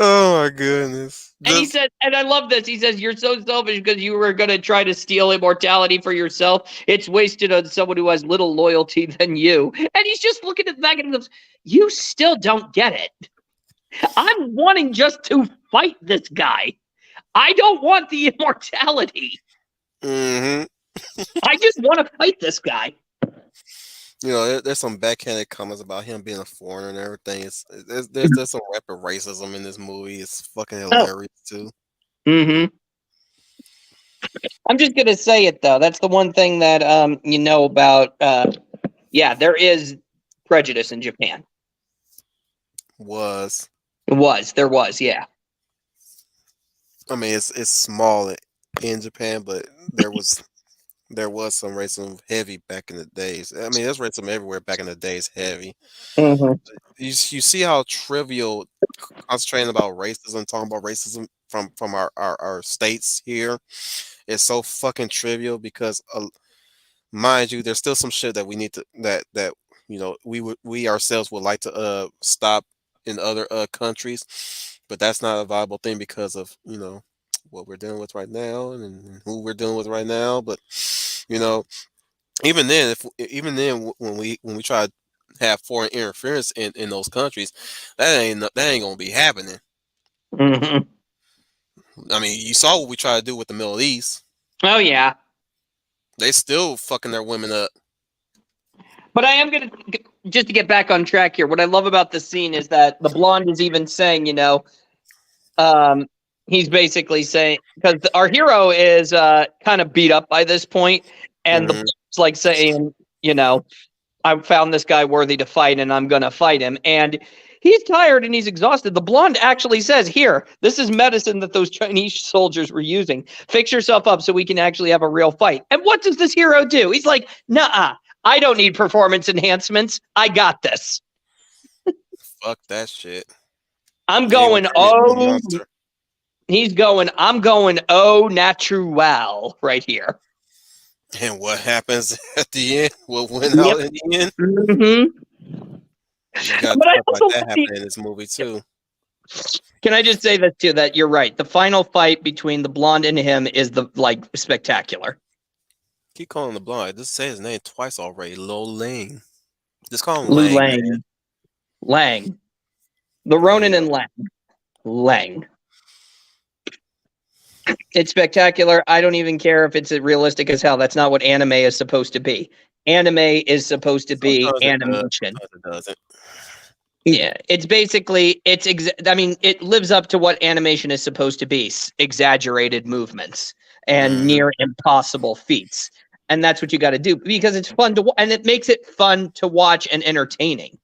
Oh my goodness. And he said, and I love this. He says, you're so selfish because you were going to try to steal immortality for yourself. It's wasted on someone who has little loyalty than you. And he's just looking at the back and he goes, you still don't get it. I'm wanting just to fight this guy. I don't want the immortality. Mm-hmm. I just want to fight this guy. You know, there's some backhanded comments about him being a foreigner and everything. There's some rapid racism in this movie. It's fucking hilarious too. Mm-hmm. I'm just gonna say it though. That's the one thing that you know about. Yeah, there is prejudice in Japan. There was, yeah. I mean, it's small in Japan, but there was some racism heavy back in the days. I mean, there's racism everywhere back in the days, heavy. Mm-hmm. You see how trivial concentrating about racism, talking about racism from our states here is so fucking trivial because, mind you, there's still some shit that we need to that you know we ourselves would like to stop in other countries, but that's not a viable thing because of what we're dealing with right now and who we're dealing with right now. But even then when we try to have foreign interference in those countries, that ain't gonna be happening. Mm-hmm. I mean, you saw what we try to do with the Middle East. Oh yeah, they still fucking their women up. But I am gonna just to get back on track here. What I love about the scene is that the blonde is even saying, he's basically saying, because our hero is kind of beat up by this point, and it's like saying, I found this guy worthy to fight, and I'm gonna fight him. And He's tired and he's exhausted. The blonde actually says, "Here, this is medicine that those Chinese soldiers were using. Fix yourself up so we can actually have a real fight." And what does this hero do? He's like, "Nuh-uh, I don't need performance enhancements. I got this. Fuck that shit. I'm Game going, of Thrones oh," monster. he's going, "I'm going, oh, natural right here." And what happens at the end? What went out in the end? Mm-hmm. You got But I stuff like also that think- happening in this movie too. Can I just say this too? That you're right. The final fight between the blonde and him is spectacular. Keep calling him the blonde. Just say his name twice already. Lo Lang. Just call him Lu Lang. Lang. Man. Lang. The Ronin and Lang. Lang. It's spectacular. I don't even care if it's realistic as hell. That's not what anime is supposed to be. Anime is supposed to be Sometimes it does, animation. sometimes it doesn't. Yeah, it's basically it lives up to what animation is supposed to be: exaggerated movements and Mhm. near impossible feats. And that's what you got to do because it's fun to and it makes it fun to watch and entertaining.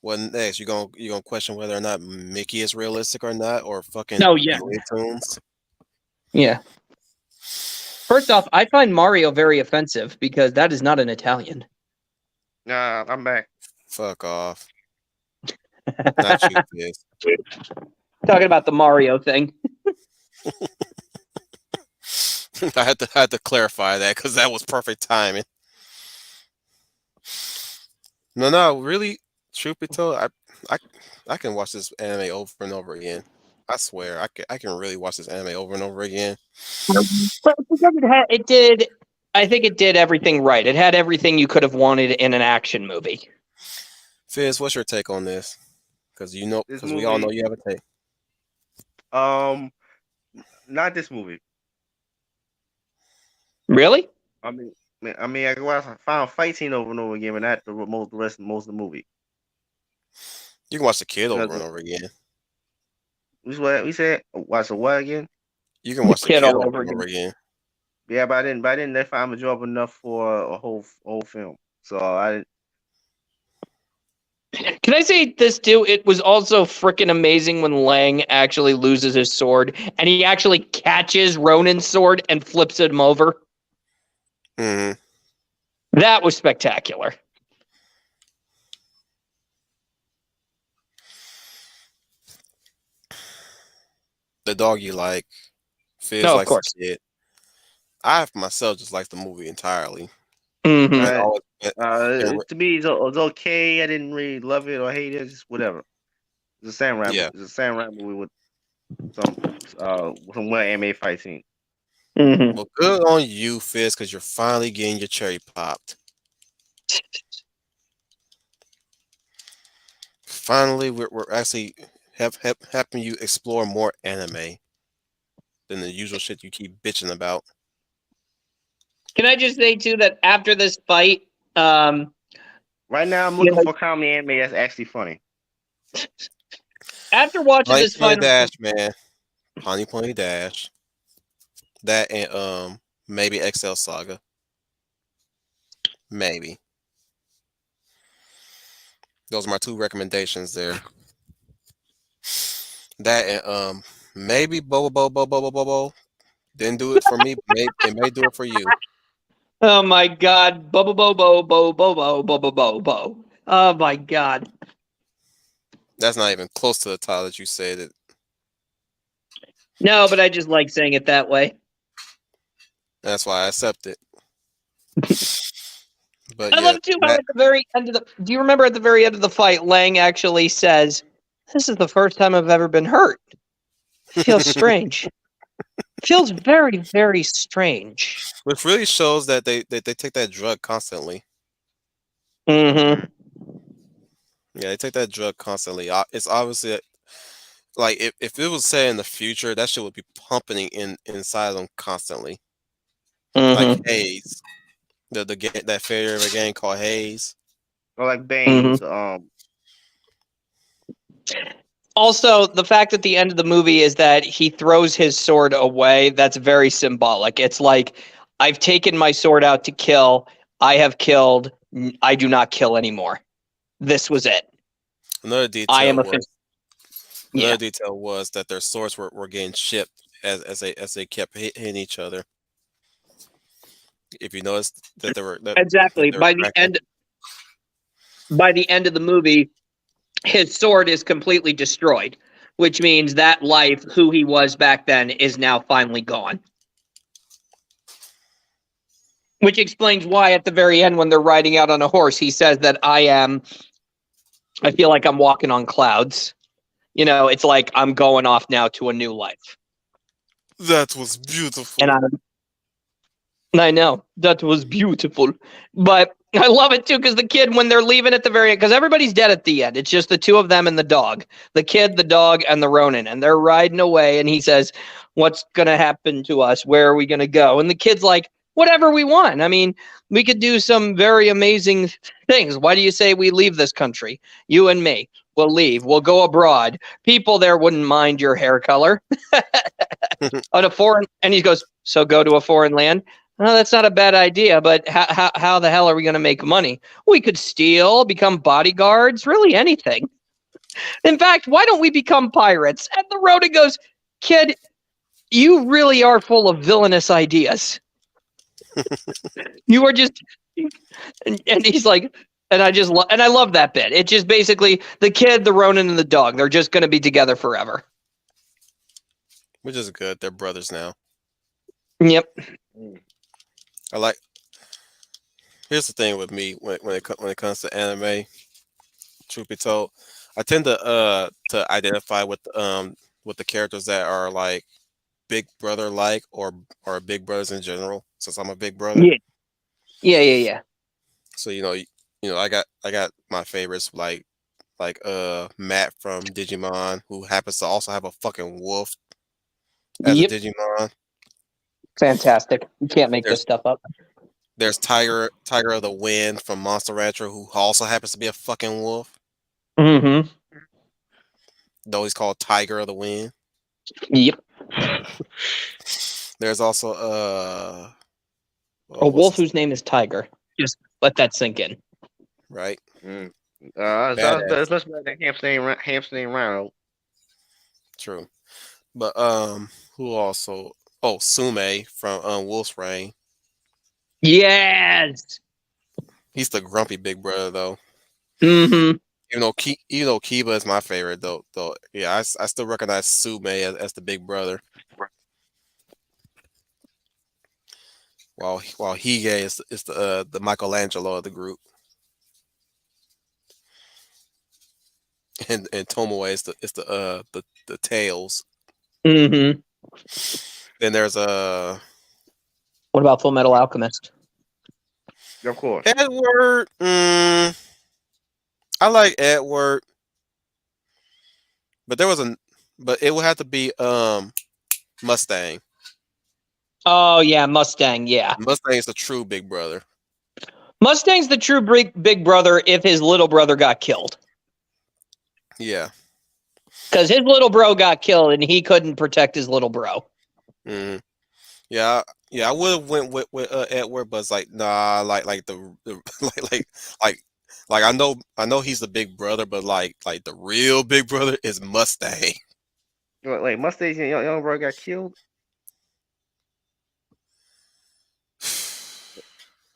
What next? You gonna question whether or not Mickey is realistic or not, or fucking No, yeah. Looney Tunes? Yeah. First off, I find Mario very offensive because that is not an Italian. Nah, I'm back. Fuck off. Not you, Fizz. Talking about the Mario thing. I had to clarify that because that was perfect timing. No, really, truth be told, I can watch this anime over and over again. I swear, I can really watch this anime over and over again. But because I think it did everything right. It had everything you could have wanted in an action movie. Fizz, what's your take on this? Because This we all know movie- you have a take. Not this movie. Really? I I found fight scene over and over again, but not most of the movie. You can watch the kid over Does and it? over again. We said watch the what again? You can watch the Kid kid all over over and over again. Yeah, but I didn't find the job enough for a whole film. So I didn't. Can I say this too? It was also freaking amazing when Lang actually loses his sword and he actually catches Ronin's sword and flips him over. hmm That was spectacular. The dog you like, Fizz No, of likes course. the kid. I myself just like the movie entirely. Mhm. And Right. always- and- To me, it was okay. I didn't really love it or hate it. Just whatever. It's a samurai. Yeah. It's a samurai movie with some well anime fight scene. Mhm. Well, good on you, Fizz, because you're finally getting your cherry popped. Finally, we're actually helping you explore more anime than the usual shit you keep bitching about. Can I just say too that after this fight, Right now, I'm Yeah, looking for comedy anime that's actually funny. after watching Honey this Pony final, Dash, man. Honey Pony Dash. That and maybe XL Saga. Maybe. Those are my two recommendations there. That and maybe Bobo. Didn't do it for me, but it may do it for you. oh my god, bo bo bo bo bo bo bo bo bo bo bo. Oh my god. That's not even close to the title that you said it. No, but I just like saying it that way. That's why I accept it. But I yeah, love too how at the very end of the. Do you remember at the very end of the fight, Lang actually says, "This is the first time I've ever been hurt. It feels strange. It feels very, very strange." which really shows that they take that drug constantly. Mm-hmm. Yeah, they take that drug constantly. It's obviously like if it was said in the future, that shit would be pumping inside of them constantly. Mm-hmm. Like Haze, that failure of a game called Haze. Or like Bane's. Also, the fact at the end of the movie is that he throws his sword away. That's very symbolic. It's like, I've taken my sword out to kill. I have killed. I do not kill anymore. This was it. Another I am detail a was fist. Yeah, another detail was that their swords were getting chipped as they kept hitting each other. If you noticed that exactly. they were cracking. By the end of the movie, his sword is completely destroyed, which means that life, who he was back then, is now finally gone. Which explains why at the very end, when they're riding out on a horse, he says that I feel like I'm walking on clouds. You know, it's like I'm going off now to a new life. That was beautiful. And I know that was beautiful, but I love it too because the kid, when they're leaving at the very end, because everybody's dead at the end. It's just the two of them and the dog, the kid, the dog, and the Ronin, and they're riding away. And he says, "What's gonna happen to us? Where are we gonna go?" And the kid's like, "Whatever we want. I mean, we could do some very amazing things. Why do you say we leave this country? You and me. We'll leave. We'll go abroad. People there wouldn't mind your hair color on a foreign." And he goes, "So go to a foreign land." No, that's not a bad idea, but how the hell are we going to make money? We could steal, become bodyguards, really anything. In fact, why don't we become pirates? And the Rhoda goes, "Kid, you really are full of villainous ideas. You are just," and he's like, and I love that bit. It's just basically the kid, the Ronin, and the dog. They're just going to be together forever. Which is good. They're brothers now. Yep. I like. Here's the thing with me when it comes to anime. Truth be told, I tend to identify with the characters that are like big brother like or big brothers in general. Since I'm a big brother, Yeah. so I got my favorites like Matt from Digimon, who happens to also have a fucking wolf as Yep. a Digimon. Fantastic. You can't make this stuff up. There's Tiger of the Wind from Monster Rancher, who also happens to be a fucking wolf, Mm-hmm. though he's called Tiger of the Wind. Yep. There's also A what's wolf his- whose name is Tiger. Just let that sink in. right. That's less about that hamstring round. True. But who also? Oh, Sume from Wolf's Rain. Yes. He's the grumpy big brother though. Mm-hmm. Even though Kiba is my favorite though. Yeah, I still recognize Sume as the big brother. While Hige is the Michelangelo of the group. And Tomoe is the Tails. Mm-hmm. Then there's What about Full Metal Alchemist? Of course. Edward. I like Edward, but it would have to be Mustang. Oh yeah, Mustang. Yeah, Mustang is the true big brother. Mustang's the true big brother if his little brother got killed. Yeah. Because his little bro got killed and he couldn't protect his little bro. Mm-hmm. Yeah. I would have went with Edward, but it's like nah, like the like I know he's the big brother, but like the real big brother is Mustang. Wait, Mustang's young bro got killed?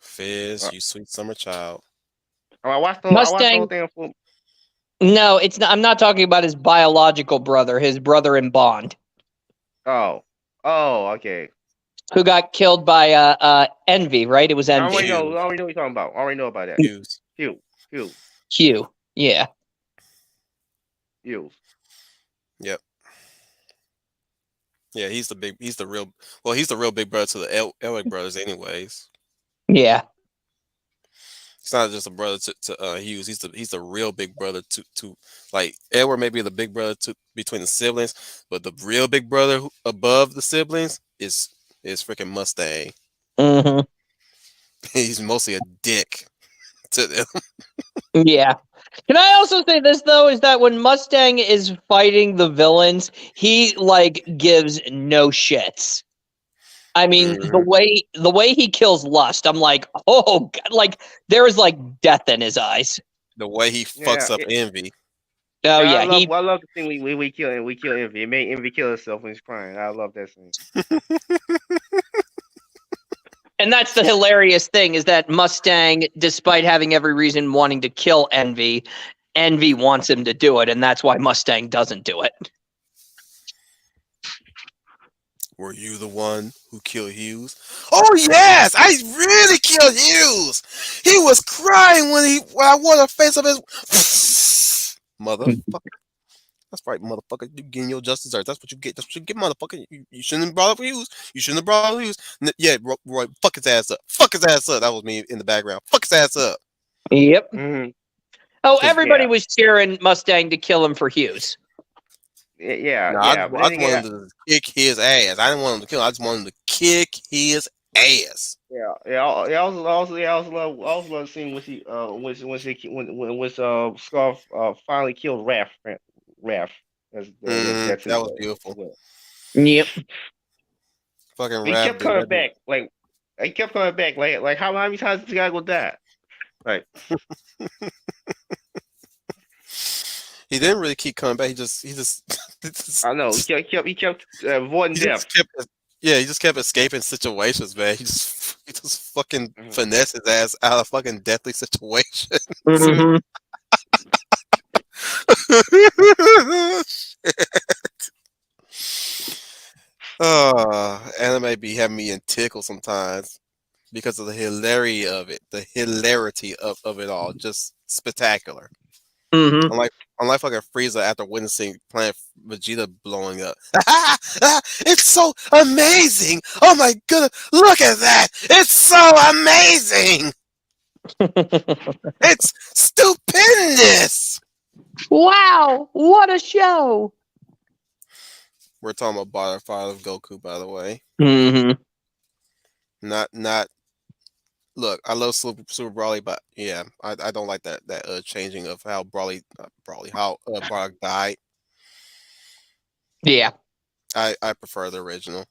Fizz, you sweet summer child. Oh, I watched the Mustang- whole thing. No, it's not. I'm not talking about his biological brother, his brother in Bond, Oh, okay. who got killed by Envy. Right? It was I Envy. already know what you're talking about. I already know about that. Hughes. Hugh. Q. Yeah. Hughes. Yep. Yeah, he's the real big brother to the Elwick brothers, anyways. Yeah. He's not just a brother to Hughes. He's the real big brother to like Edward may be the big brother between the siblings, but the real big brother above the siblings is freaking Mustang. Mm-hmm. He's mostly a dick to them. Yeah. Can I also say this though, is that when Mustang is fighting the villains, he like gives no shits. I mean, the way he kills Lust, I'm like, oh God, like there is like death in his eyes. The way he fucks up Envy. Oh Yeah, yeah, I love the scene we kill Envy. It made Envy kill herself when he's crying. I love that scene. and that's the hilarious thing is that Mustang, despite having every reason wanting to kill Envy, Envy wants him to do it, and that's why Mustang doesn't do it. Were you the one who killed Hughes? Oh yes, I really killed Hughes. He was crying when I wore the face of his motherfucker. That's right, motherfucker. You getting your just desserts. That's what you get. That's what you get, motherfucker. You shouldn't have brought up Hughes. You shouldn't have brought up Hughes. Yeah, Roy, fuck his ass up. Fuck his ass up. That was me in the background. Fuck his ass up. Yep. Mm-hmm. Oh, 'Cause- everybody yeah. was cheering Mustang to kill him for Hughes. Yeah, Nah, yeah. I But just wanted him to kick his ass. I didn't want him to kill him. I just wanted him to kick his ass. I also love seeing when Scarf finally killed Raph. That's That was beautiful. Yep. Fucking He rap, kept dude. coming That dude- back. He kept coming back. Like how many times this guy gonna die? Like He didn't really keep coming back. He just I know he kept avoiding he death. just kept he just kept escaping situations, man. He just fucking Mhm. finessed his ass out of fucking deathly situation. Mhm. Anime be having me in tickle sometimes because of the hilarity of it, the hilarity of it all, just spectacular. Mhm. Unlike fucking Frieza after witnessing Planet Vegeta blowing up. It's so amazing! Oh my goodness, look at that! It's so amazing! It's stupendous! Wow, what a show! We're talking about Butterfly of Goku, by the way. Mhm. Not. Look, I love Super Broly, but yeah, I don't like that changing of how Broly died. Yeah. I prefer the original.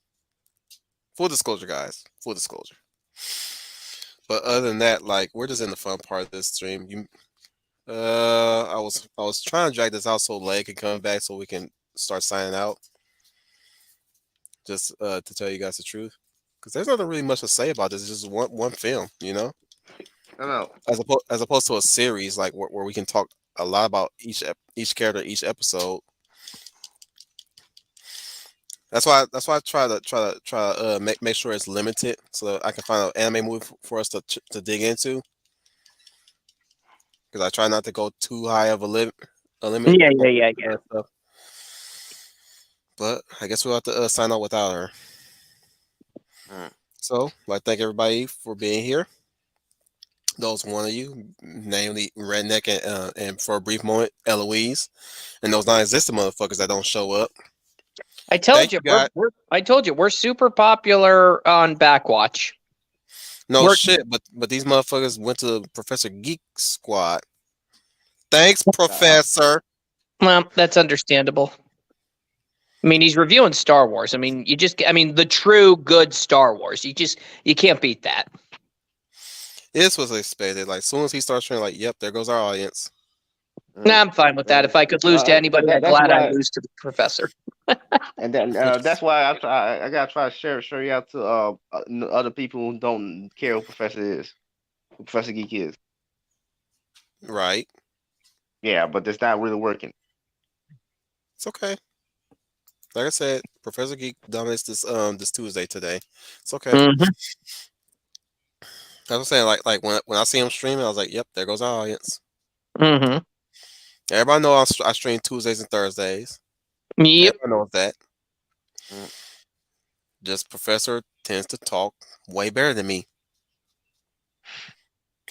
Full disclosure, guys. Full disclosure. But other than that, like we're just in the fun part of this stream. I was trying to drag this out so Leg can come back so we can start signing out. Just to tell you guys the truth, because there's nothing really much to say about this. It's just one film, you know. I know. As opposed to a series like where we can talk a lot about each character, each episode. That's why I try to make sure it's limited so that I can find an anime movie for us to dig into. Because I try not to go too high of a limit. Yeah. Stuff. But I guess we'll have to sign out without her. So, I'd like to thank everybody for being here. Those one of you, namely Redneck and for a brief moment, Eloise, and those non-existent motherfuckers that don't show up. I told Thank you, you, guys. we're super popular on Backwatch. No shit, but these motherfuckers went to Professor Geek Squad. Thanks, Professor. Well, that's understandable. I mean, he's reviewing Star Wars. I mean, the true good Star Wars. You can't beat that. This was expected. Like, as soon as he starts showing, like, yep, there goes our audience. Nah, I'm fine with that. If I could lose to anybody, I'm glad I lose to the Professor. And then that's why I gotta try to share you out to other people who don't care who Professor is, who Professor Geek is. Right. Yeah, but that's not really working. It's okay. Like I said, Professor Geek dominates this Tuesday today. It's okay. Mhm. That's what I'm saying. Like when I see him streaming, I was like, yep, there goes our audience. Mhm. Everybody knows I stream Tuesdays and Thursdays. Yep. Everybody knows that. Just Professor tends to talk way better than me.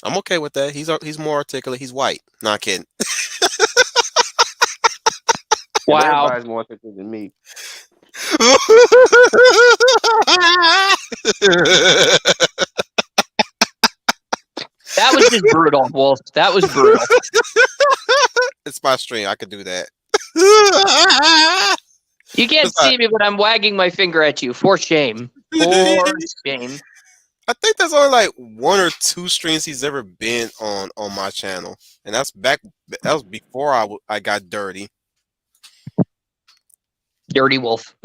I'm okay with that. He's more articulate. He's white. Not kidding. Wow. Everybody's more articulate than me. That was just brutal, Wolf. That was brutal. It's my stream. I could do that. You can't see me, but I'm wagging my finger at you. For shame. For shame. I think there's only like 1 or 2 streams he's ever been on my channel, and that's back. That was before I got dirty. Dirty wolf.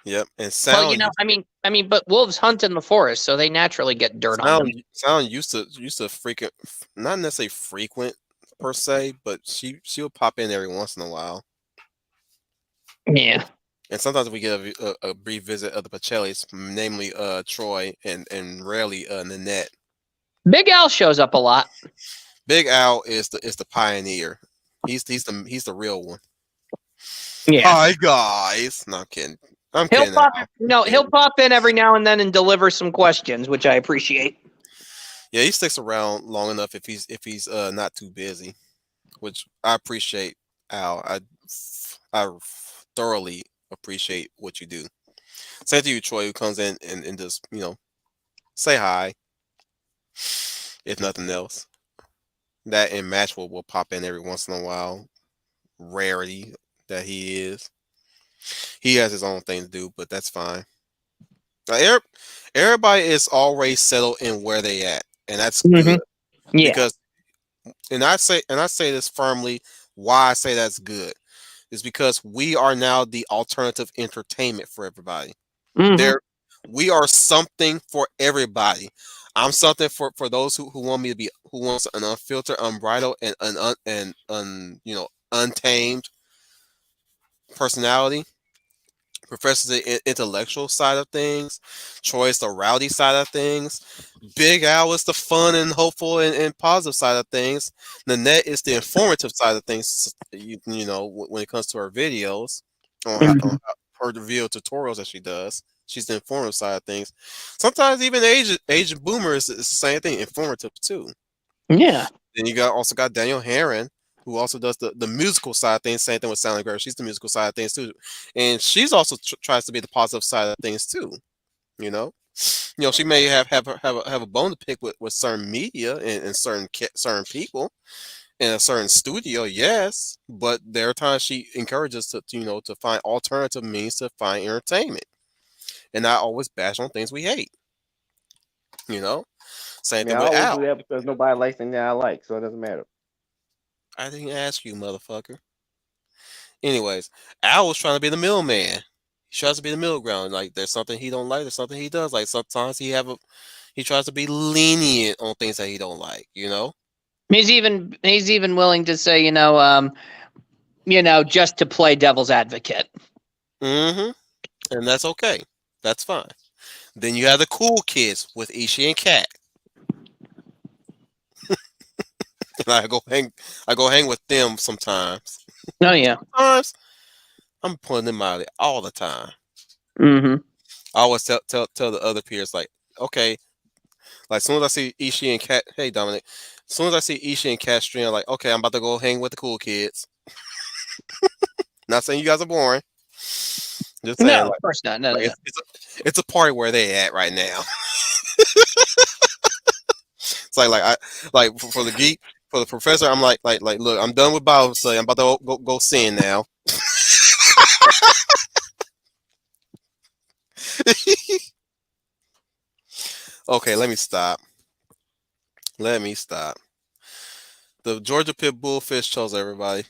Yep, and Well, sound you know, I mean, but wolves hunt in the forest, so they naturally get dirt on them. sound used to frequent, not necessarily frequent per se, but she'll pop in every once in a while. Yeah. And sometimes we get a brief visit of the Pacellis, namely Troy and rarely Nanette. Big Al shows up a lot. Big Al is the pioneer. He's the real one. Yeah. Hi guys. No, I'm kidding. I'm He'll kidding. pop. No, he'll pop in every now and then and deliver some questions, which I appreciate. Yeah, he sticks around long enough if he's not too busy, which I appreciate. Al, I thoroughly appreciate what you do. Same to you, Troy, who comes in and just say hi. If nothing else, that and Match will pop in every once in a while. Rarity that he is. He has his own thing to do, but that's fine. Everybody is always settled in where they at, and that's Mhm. good. Yeah. Because, and I say this firmly. Why I say that's good is because we are now the alternative entertainment for everybody. Mhm. We are something for everybody. I'm something for those who want me to be, who wants an unfiltered, unbridled, and untamed personality. Professor's the intellectual side of things. Troy's the rowdy side of things. Big Al is the fun and hopeful and positive side of things. Nanette is the informative side of things. When it comes to her videos, on her video tutorials that she does, she's the informative side of things. Sometimes even Asian Boomer is the same thing, informative too. Yeah. Then you also got Daniel Herron, who also does the musical side of things. Same thing with Sound Girl. She's the musical side of things too, and she's also tries to be the positive side of things too. She may have a bone to pick with certain media and certain people in a certain studio, yes, but there are times she encourages to find alternative means to find entertainment, and not always bash on things we hate. Same thing I with always Al. do that because nobody likes anything I like, so it doesn't matter. I didn't ask you, motherfucker. Anyways, Al was trying to be the middleman. He tries to be the middle ground. Like there's something he don't like, there's something he does. Like sometimes he tries to be lenient on things that he don't like. He's even willing to say, just to play devil's advocate. Mm-hmm. And that's okay. That's fine. Then you have the cool kids with Ishii and Kat. And I go hang with them sometimes. Oh yeah. Sometimes I'm pulling them out of it all the time. Mm-hmm. I always tell the other peers, like, okay, like as soon as I see Ishii and Kat, hey Dominic, as soon as I see Ishii and Kat stream, I'm like, okay, I'm about to go hang with the cool kids. Not saying you guys are boring. Just saying, No, like, of course not. No, like, no. it's a party where they at right now. It's like for the geek, for the professor, I'm like, look, I'm done with Bible study. I'm about to go sin now. Okay, let me stop. The Georgia Pit Bullfish chose everybody.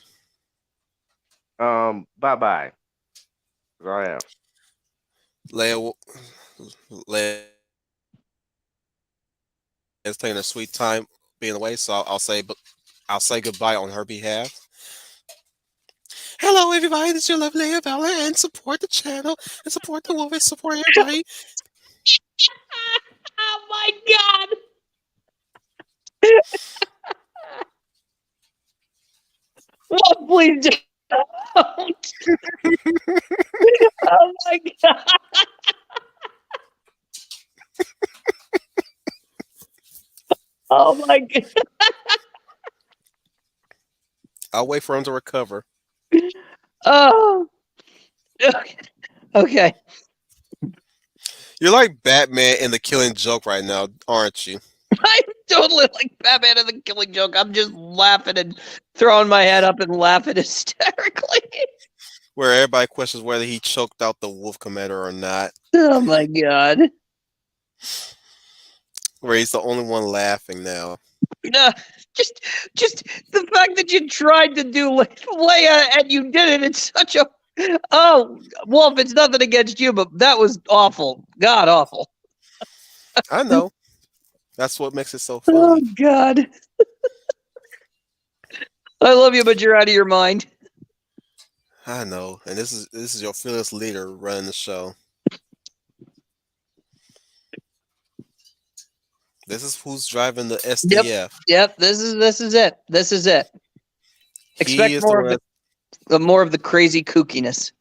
Bye bye. I am. Leia is taking a sweet time being away, so I'll say goodbye on her behalf. Hello, everybody. This is your lovely Leia Valor, and support the channel and support the Wolf and support everybody. Oh my god! Oh, please don't! Oh my god! Oh my god! I'll wait for him to recover. Oh. Okay. You're like Batman in The Killing Joke right now, aren't you? I'm totally like Batman in The Killing Joke. I'm just laughing and throwing my head up and laughing hysterically. Where everybody questions whether he choked out the wolf commander or not. Oh my god. where he's the only one laughing now. Just the fact that you tried to do Leia and you did it in such a Wolf, it's nothing against you, but that was awful. God awful. I know. That's what makes it so Oh funny. God. I love you, but you're out of your mind. I know. And this is your fearless leader running the show. This is who's driving the SDF. Yep. This is it. This is it. Expect more of the crazy kookiness.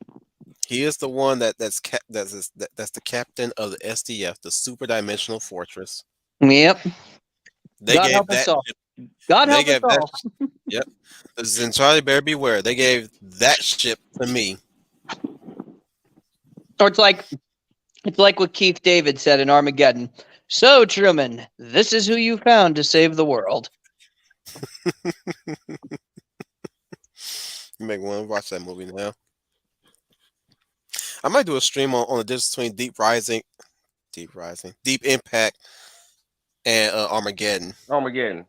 He is the one that's the captain of the SDF, the super dimensional fortress. Yep. They God gave help that. us all. God They help us gave that. all. Yep. This is in Charlie Bear Beware. They gave that ship to me. Or it's like what Keith David said in Armageddon. So, Truman, this is who you found to save the world. You make one watch that movie now. I might do a stream on the difference between Deep Impact, and Armageddon. Armageddon.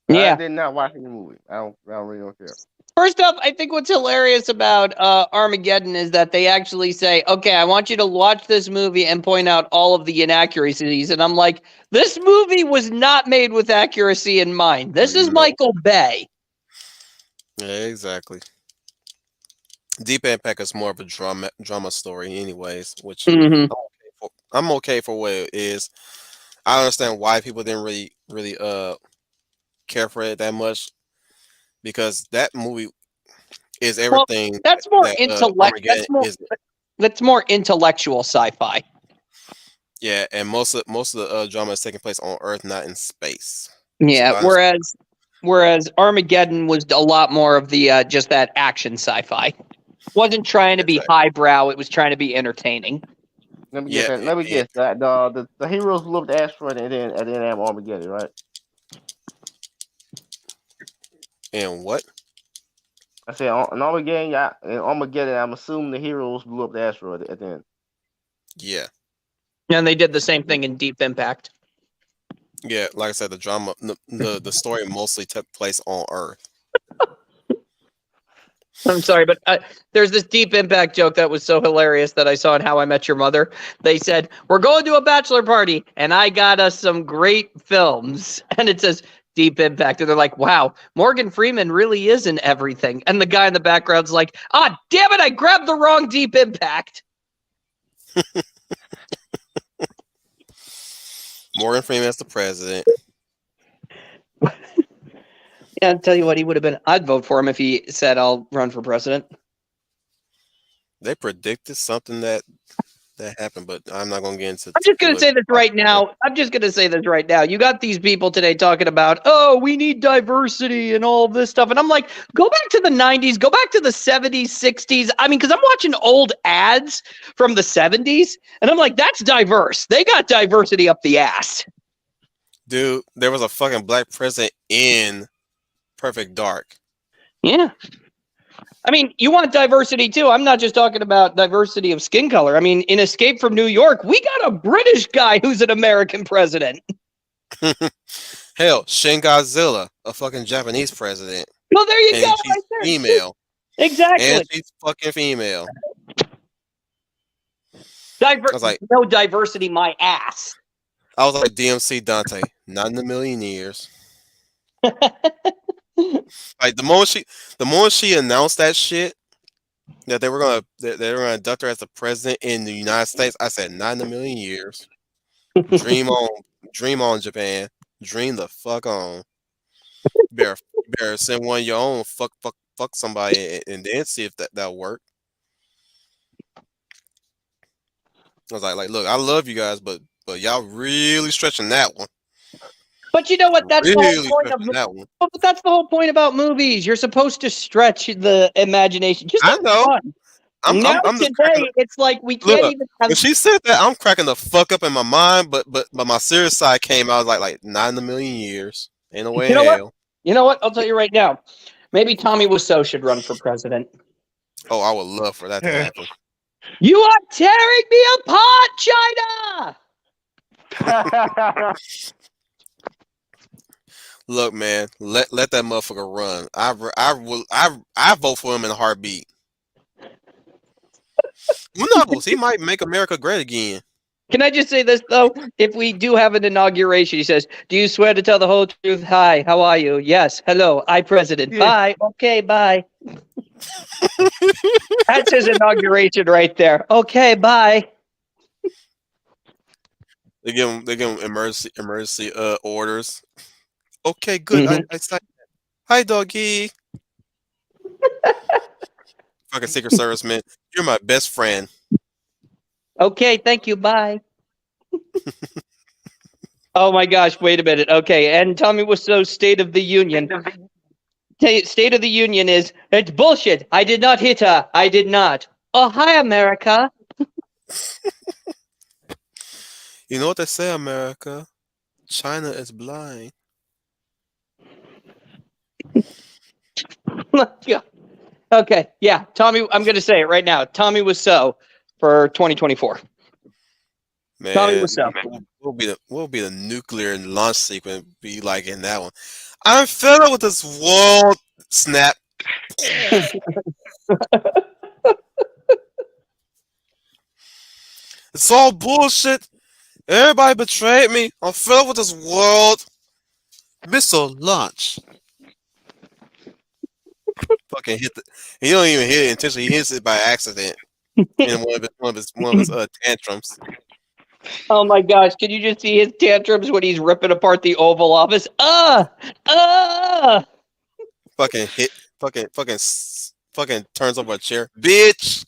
Yeah. I did not watch the movie. I really don't care. First up, I think what's hilarious about Armageddon is that they actually say, okay, I want you to watch this movie and point out all of the inaccuracies. And I'm like, this movie was not made with accuracy in mind. This is No. Michael Bay. Yeah, exactly. Deep Impact is more of a drama story anyways, which Mhm. I'm okay for what it is. I understand why people didn't really care for it that much, because that movie is everything. That's more that, intellect. Armageddon That's more intellectual sci-fi. Yeah, and most of the drama is taking place on Earth, not in space. Yeah, So whereas Armageddon was a lot more of the just that action sci-fi. Wasn't trying to be highbrow, it was trying to be entertaining. Let me guess. The heroes blew up the asteroid and then have Armageddon, right? And what? I said in Armageddon, I'm assuming the heroes blew up the asteroid at the end. Yeah. And they did the same thing in Deep Impact. Yeah, like I said, the drama, the story mostly took place on Earth. I'm sorry, but there's this Deep Impact joke that was so hilarious that I saw in How I Met Your Mother. They said, we're going to a bachelor party, and I got us some great films. And it says Deep Impact. And they're like, wow, Morgan Freeman really is in everything. And the guy in the background's like, damn it, I grabbed the wrong Deep Impact. Morgan Freeman as the president. Yeah, I'll tell you what, he would have been. I'd vote for him if he said, I'll run for president. They predicted something that happened, but I'm not going to get into. I'm just going to say this right now. You got these people today talking about, we need diversity and all this stuff. And I'm like, go back to the 90s, go back to the 70s, 60s. I mean, because I'm watching old ads from the 70s, and I'm like, that's diverse. They got diversity up the ass. Dude, there was a fucking black president in Perfect Dark. Yeah. I mean, you want diversity too. I'm not just talking about diversity of skin color. I mean, in Escape from New York, we got a British guy who's an American president. Hell, Shin Godzilla, a fucking Japanese president. Well, there you And go. she's Right there. female. Exactly. And she's fucking female. I was like, no diversity, my ass. I was like DMC Dante, not in a million years. Like the moment she announced that shit, that they were gonna induct her as the president in the United States, I said, not in a million years. Dream on, Japan. Dream the fuck on. Better send one of your own. Fuck somebody and then see if that'll work. I was like, look, I love you guys, but y'all really stretching that one. But you know what? That's really the whole point of that one. But that's the whole point about movies. You're supposed to stretch the imagination. Just I know. Fun. I'm today, it's like we can't even. When she said that, I'm cracking the fuck up in my mind, but my serious side came out like not in a million years. Ain't no way in hell. You know what? I'll tell you right now. Maybe Tommy Wiseau should run for president. Oh, I would love for that to happen. You are tearing me apart, China! Look, man, let that motherfucker run. I vote for him in a heartbeat. Who knows? He might make America great again. Can I just say this though? If we do have an inauguration, he says, "Do you swear to tell the whole truth?" Hi, how are you? Yes, hello, I president. Yeah. Bye. Okay, bye. That's his inauguration right there. Okay, bye. They give him emergency orders. Okay, good. Mhm. I signed that. Hi, doggy. Fucking Secret Service man, you're my best friend. Okay, thank you. Bye. Oh my gosh, wait a minute. Okay, and Tommy Wiseau's State of the Union. State of the Union is, it's bullshit. I did not hit her. I did not. Oh, hi, America. You know what they say, America? China is blind. Yeah. Okay, yeah. Tommy, I'm going to say it right now. Tommy Wiseau for 2024. Man, Tommy Wiseau. What will be the nuclear launch sequence be like in that one? I'm fed up with this world snap. It's all bullshit. Everybody betrayed me. I'm fed up with this world. Missile launch. Fucking hit the. He don't even hit it intentionally. He hits it by accident in one of his tantrums. Oh my gosh, can you just see his tantrums when he's ripping apart the Oval Office? Fucking hit. Fucking turns over a chair. Bitch.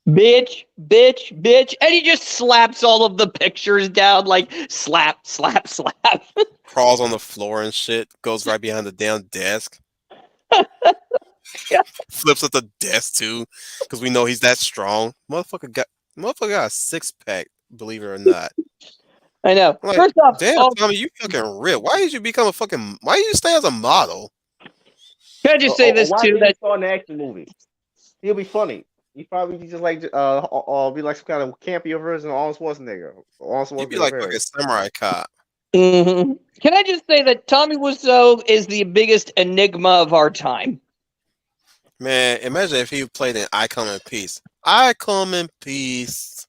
Bitch, bitch, bitch. And he just slaps all of the pictures down like slap, slap, slap. Crawls on the floor and shit. Goes right behind the damn desk. Yeah. Flips at the desk too, because we know he's that strong. Motherfucker got a 6-pack. Believe it or not. I know. I'm like, First off, damn, Tommy, you fucking real. Why did you become a fucking? Why did you stay as a model? can I just say this Why too? did That he start an action movie? He'll be funny. He probably be just like be like some kind of campier version of Arnold Schwarzenegger. You'd be like fucking samurai cop. Mhm. Can I just say that Tommy Wiseau is the biggest enigma of our time? Man, imagine if he played in I Come in Peace. I Come in Peace.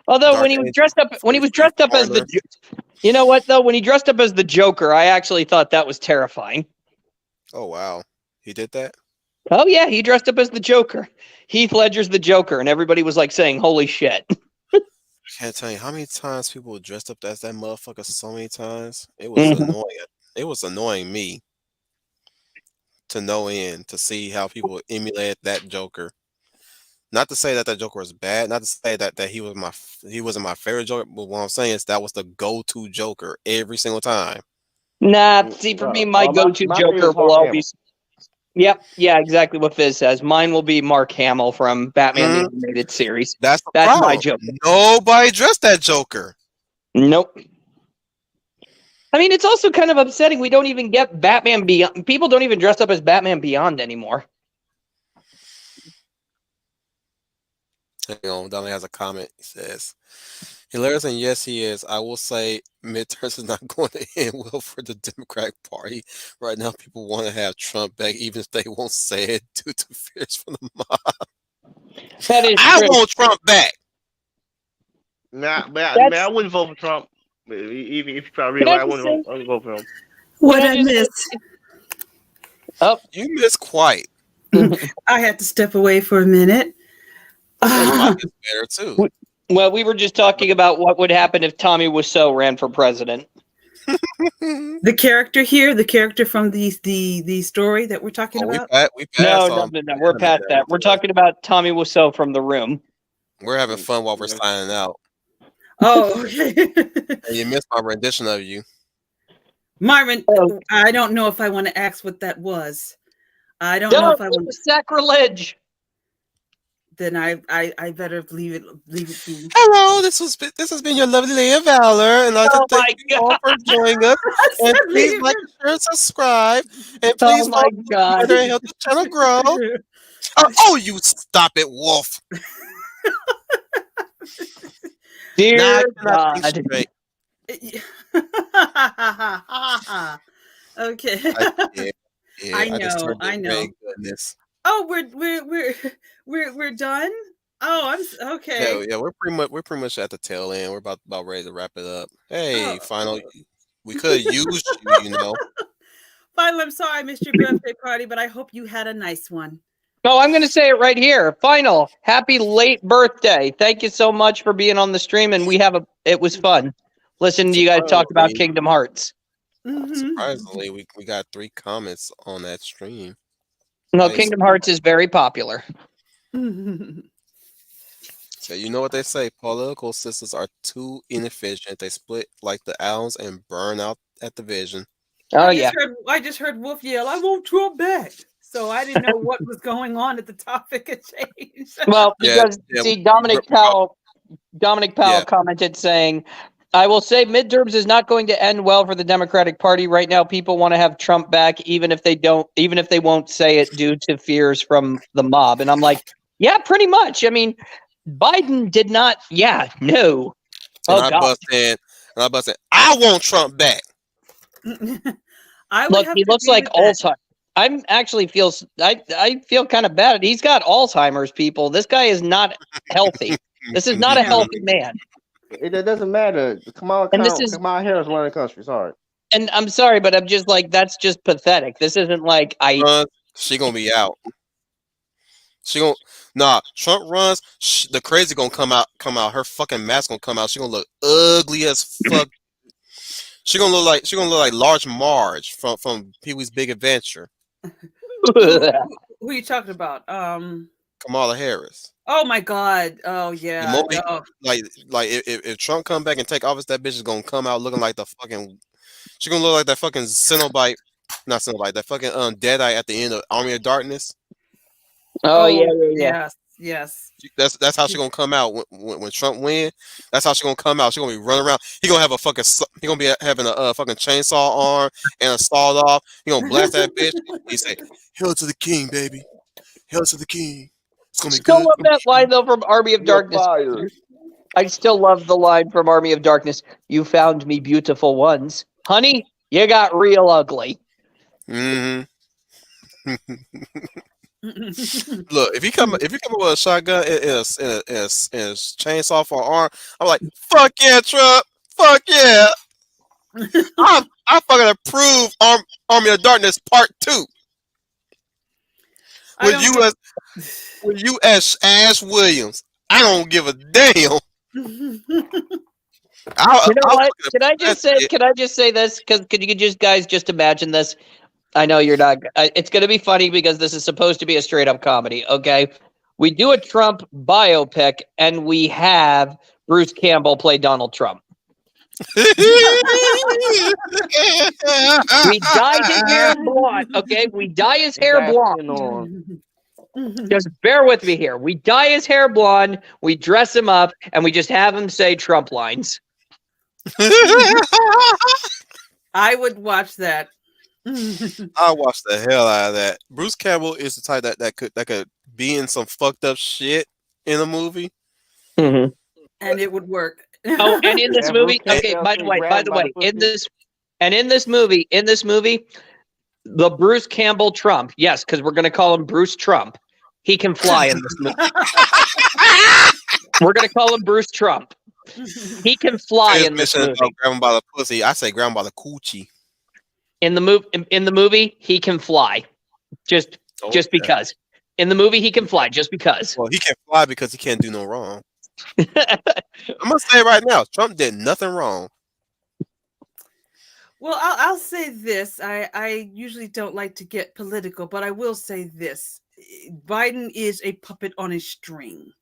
Although Dark when he was Angel, dressed up as Partner. you know what though, when he dressed up as the Joker, I actually thought that was terrifying. Oh wow, he did that. Oh yeah, he dressed up as the Joker. Heath Ledger's the Joker, and everybody was like saying, "Holy shit!" I can't tell you how many times people dressed up as that motherfucker. So many times it was Mhm. annoying. It was annoying me to no end to see how people emulate that Joker. Not to say that that Joker was bad. Not to say that he wasn't my favorite Joker. But what I'm saying is that was the go-to Joker every single time. Nah, see, for me, my go-to my Joker favorite is will Mark always. Yep, yeah, exactly what Fizz says. Mine will be Mark Hamill from Batman the Mhm. Animated Series. That's the That's my problem. Joker. Nobody dressed that Joker. Nope. I mean, it's also kind of upsetting. We don't even get Batman Beyond. People don't even dress up as Batman Beyond anymore. Hang on, Donnie has a comment. He says, "Hilarious, and yes, he is. I will say, midterms is not going to end well for the Democratic Party right now. People want to have Trump back, even if they won't say it due to fears from the mob. That is I true. want Trump back. I wouldn't vote for Trump. Even if you try to real, I wouldn't vote for him. What Can I I just- missed. You miss quite. I had to step away for a minute. Mike is better too. Well, we were just talking about what would happen if Tommy Wiseau ran for president. The character here, the character from the story that we're talking about. We No, passed. no. We're past that. We're talking about Tommy Wiseau from The Room. We're having fun while we're signing out. Oh, okay. And you missed my rendition of you. Marvin, Oh. I don't know if I want to ask what that was. I don't know if I It want. was sacrilege. Then I better leave it be. Hello, this has been your lovely Leah Valor, and I'd like Oh to thank you all for joining us. And please like, share, and subscribe, and please Oh my follow God. Twitter and help the channel grow. Oh, you stop it, Wolf! Dear Nah, you're not God. thinking straight. Okay. Yeah, I I just know, turned I it. know. Thank goodness. Oh, we're done. Oh, okay. Yeah, we're pretty much at the tail end. We're about ready to wrap it up. Oh, Hey, final. We could use you, you know. finally, I'm sorry I missed your birthday party, but I hope you had a nice one. Oh, I'm going to say it right here. Final. Happy late birthday. Thank you so much for being on the stream. And it was fun. Listen to you guys talk about Surprisingly, Kingdom Hearts. surprisingly, we got 3 comments on that stream. No, Nice. Kingdom Hearts is very popular. So you know what they say, political systems are too inefficient. They split like the atoms and burn out at the vision. Oh, yeah. I just heard Wolf yell, "I want Trump back." So I didn't know what was going on at the topic had changed. Well, Yeah, because, yeah, see, Dominic Powell Yeah. commented saying, I will say midterms is not going to end well for the Democratic Party. Right now, people want to have Trump back, even if they won't say it due to fears from the mob. And I'm like, yeah, pretty much. I mean, Biden did not. Yeah, no. And Oh, I God. bust in, I want Trump back. I would Look, have he to looks agree like with that. Alzheimer's. I feel kind of bad. He's got Alzheimer's, people. This guy is not healthy. This is not a healthy man. It doesn't matter. Kamala Harris running the country. Sorry. And I'm sorry, but I'm just like, that's just pathetic. This isn't like She gonna be out. Trump runs. The crazy gonna come out. Her fucking mask gonna come out. She gonna look ugly as fuck. She gonna look like Large Marge from Pee Wee's Big Adventure. Who are you talking about? Kamala Harris. Oh my God. Oh yeah. The moment, No. like if Trump come back and take office, that bitch is gonna come out looking like the fucking. She gonna look like that fucking Cenobite, not Cenobite. That fucking Deadeye at the end of Army of Darkness. Oh, yeah. Yes. That's how she gonna come out when Trump win. That's how she gonna come out. She gonna be running around. He gonna have a fucking. He gonna be having a fucking chainsaw arm and a sawed off. He gonna blast that bitch. He say, "Hail to the king, baby. Hail to the king." It's gonna be Still good. love that line though from Army of Darkness. I still love the line from Army of Darkness. You found me beautiful ones, honey. You got real ugly. Mm-hmm. Look, if he come up with a shotgun and a chainsaw for an arm, I'm like, fuck yeah, Trump. Fuck yeah. I fucking approve Army of Darkness Part 2. With you as Ash Williams. I don't give a damn. You know what? Can I just say this? Because could you guys just imagine this? I know you're not. It's going to be funny because this is supposed to be a straight up comedy. Okay, we do a Trump biopic and we have Bruce Campbell play Donald Trump. We dye his hair blonde. Okay, we dye his hair blonde. Just bear with me here. We dye his hair blonde. We dress him up, and we just have him say Trump lines. I would watch that. I watch the hell out of that. Bruce Campbell is the type that could be in some fucked up shit in a movie, Mm-hmm. and it would work. Oh, and in this movie, okay. By the way, in this movie, the Bruce Campbell Trump, yes, because we're gonna call him Bruce Trump. He can fly in this movie. We're gonna call him Bruce Trump. He can fly in this movie. Grab him by the pussy. I say grab him by the coochie. In the movie, he can fly. Just because. In the movie, he can fly just because. Well, he can fly because he can't do no wrong. I'm gonna say right now, Trump did nothing wrong. Well, I'll say this. I usually don't like to get political, but I will say this. Biden is a puppet on a string.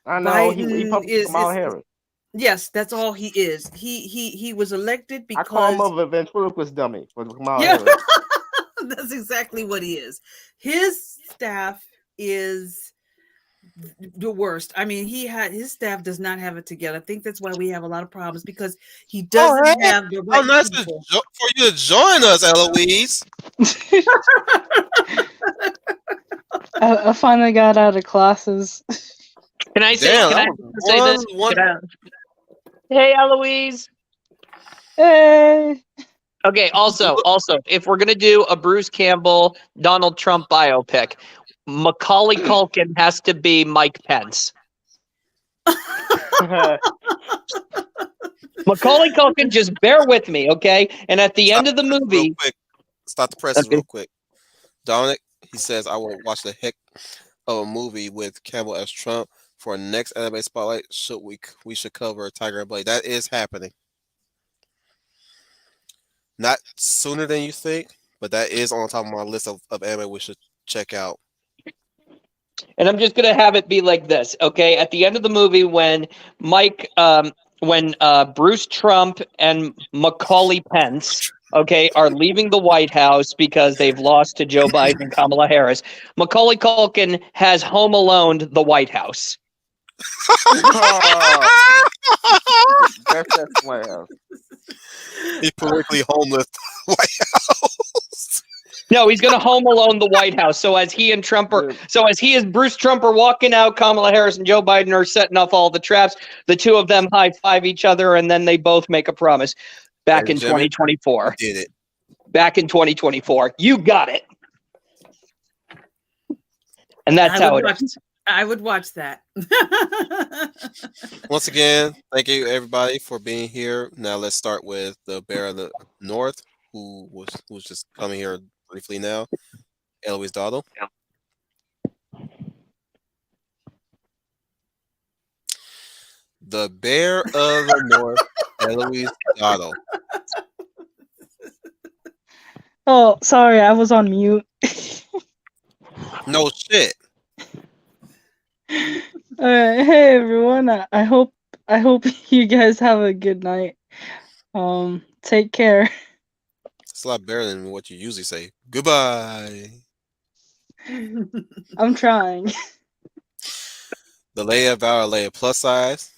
I know he puppet Kamala Harris. Yes, that's all he is. He was elected because I call him a ventriloquist dummy for Kamala Harris. That's exactly what he is. His staff is the worst. I mean, his staff does not have it together. I think that's why we have a lot of problems because he doesn't have the right nice people. for you to join us, Eloise. I finally got out of classes. Can I say? Damn, Can I say this? Hey, Eloise. Hey. Okay. Also, if we're gonna do a Bruce Campbell Donald Trump biopic, Macaulay Culkin has to be Mike Pence. Macaulay Culkin, just bear with me, okay? And at the end of the Real movie, quick. Stop the presses Okay. real quick. Dominic, he says, I will watch the heck of a movie with Campbell as Trump for our next anime spotlight. We should cover Tiger and Blade. That is happening. Not sooner than you think, but that is on top of my list of anime we should check out. and I'm just gonna have it be like this, okay? At the end of the movie, when Bruce Trump and Macaulay Pence, okay, are leaving the White House because they've lost to Joe Biden and Kamala Harris, Macaulay Culkin has Home Alone the White House. Oh, that's my house. He politically homeless White House. No, he's gonna Home Alone the White House. So as he and Bruce Trump are walking out, Kamala Harris and Joe Biden are setting off all the traps. The two of them high five each other, and then they both make a promise. Back Hey, in Jimmy, 2024. Did it. Back in 2024. You got it. And that's how it is. I would watch that. Once again, thank you everybody for being here. Now let's start with the Bear of the North, who's just coming here briefly now. Eloise Dottle. The Bear of the North, Eloise Dottle. Oh, sorry, I was on mute. No shit. All right, hey everyone. I hope you guys have a good night. Take care. It's a lot better than what you usually say. Goodbye. I'm trying. The Leia Valor, Leia plus size.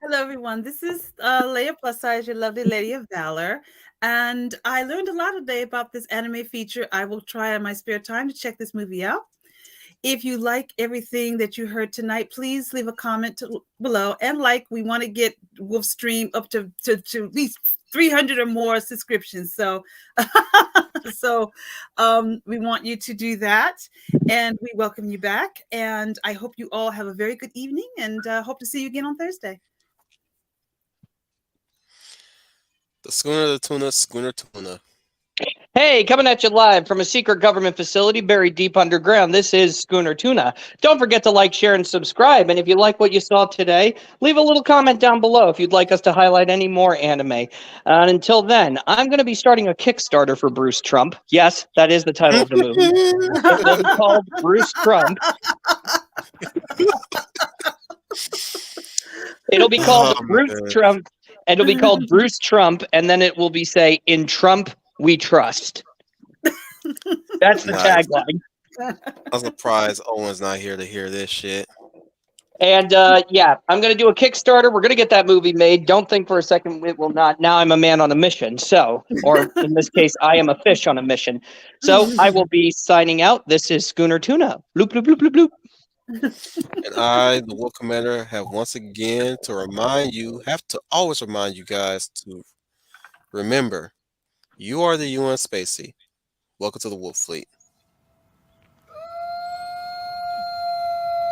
Hello, everyone. This is Leia Plus Size, your lovely lady of valor. And I learned a lot today about this anime feature. I will try in my spare time to check this movie out. If you like everything that you heard tonight, please leave a comment below. And we want to get Wolfstream up to at least 300 or more subscriptions. So, we want you to do that. And we welcome you back. And I hope you all have a very good evening and hope to see you again on Thursday. The Schooner Tuna. Hey, coming at you live from a secret government facility buried deep underground. This is Schooner Tuna. Don't forget to like, share, and subscribe. And if you like what you saw today, leave a little comment down below if you'd like us to highlight any more anime. And until then, I'm going to be starting a Kickstarter for Bruce Trump. Yes, that is the title of the movie. It will be called Bruce Trump. It'll be called Bruce Trump. And it'll be called Bruce Trump, and then it will be "In Trump We Trust." That's the Nice. tagline. I'm surprised Owen's not here to hear this shit. And yeah, I'm gonna do a Kickstarter. We're gonna get that movie made. Don't think for a second it will not. Now I'm a man on a mission. So, or in this case, I am a fish on a mission. So I will be signing out. This is Schooner Tuna. Bloop bloop bloop bloop bloop. And I, the Wolf Commander, have once again have to always remind you guys to remember, you are the UN Spacey. Welcome to the Wolf Fleet.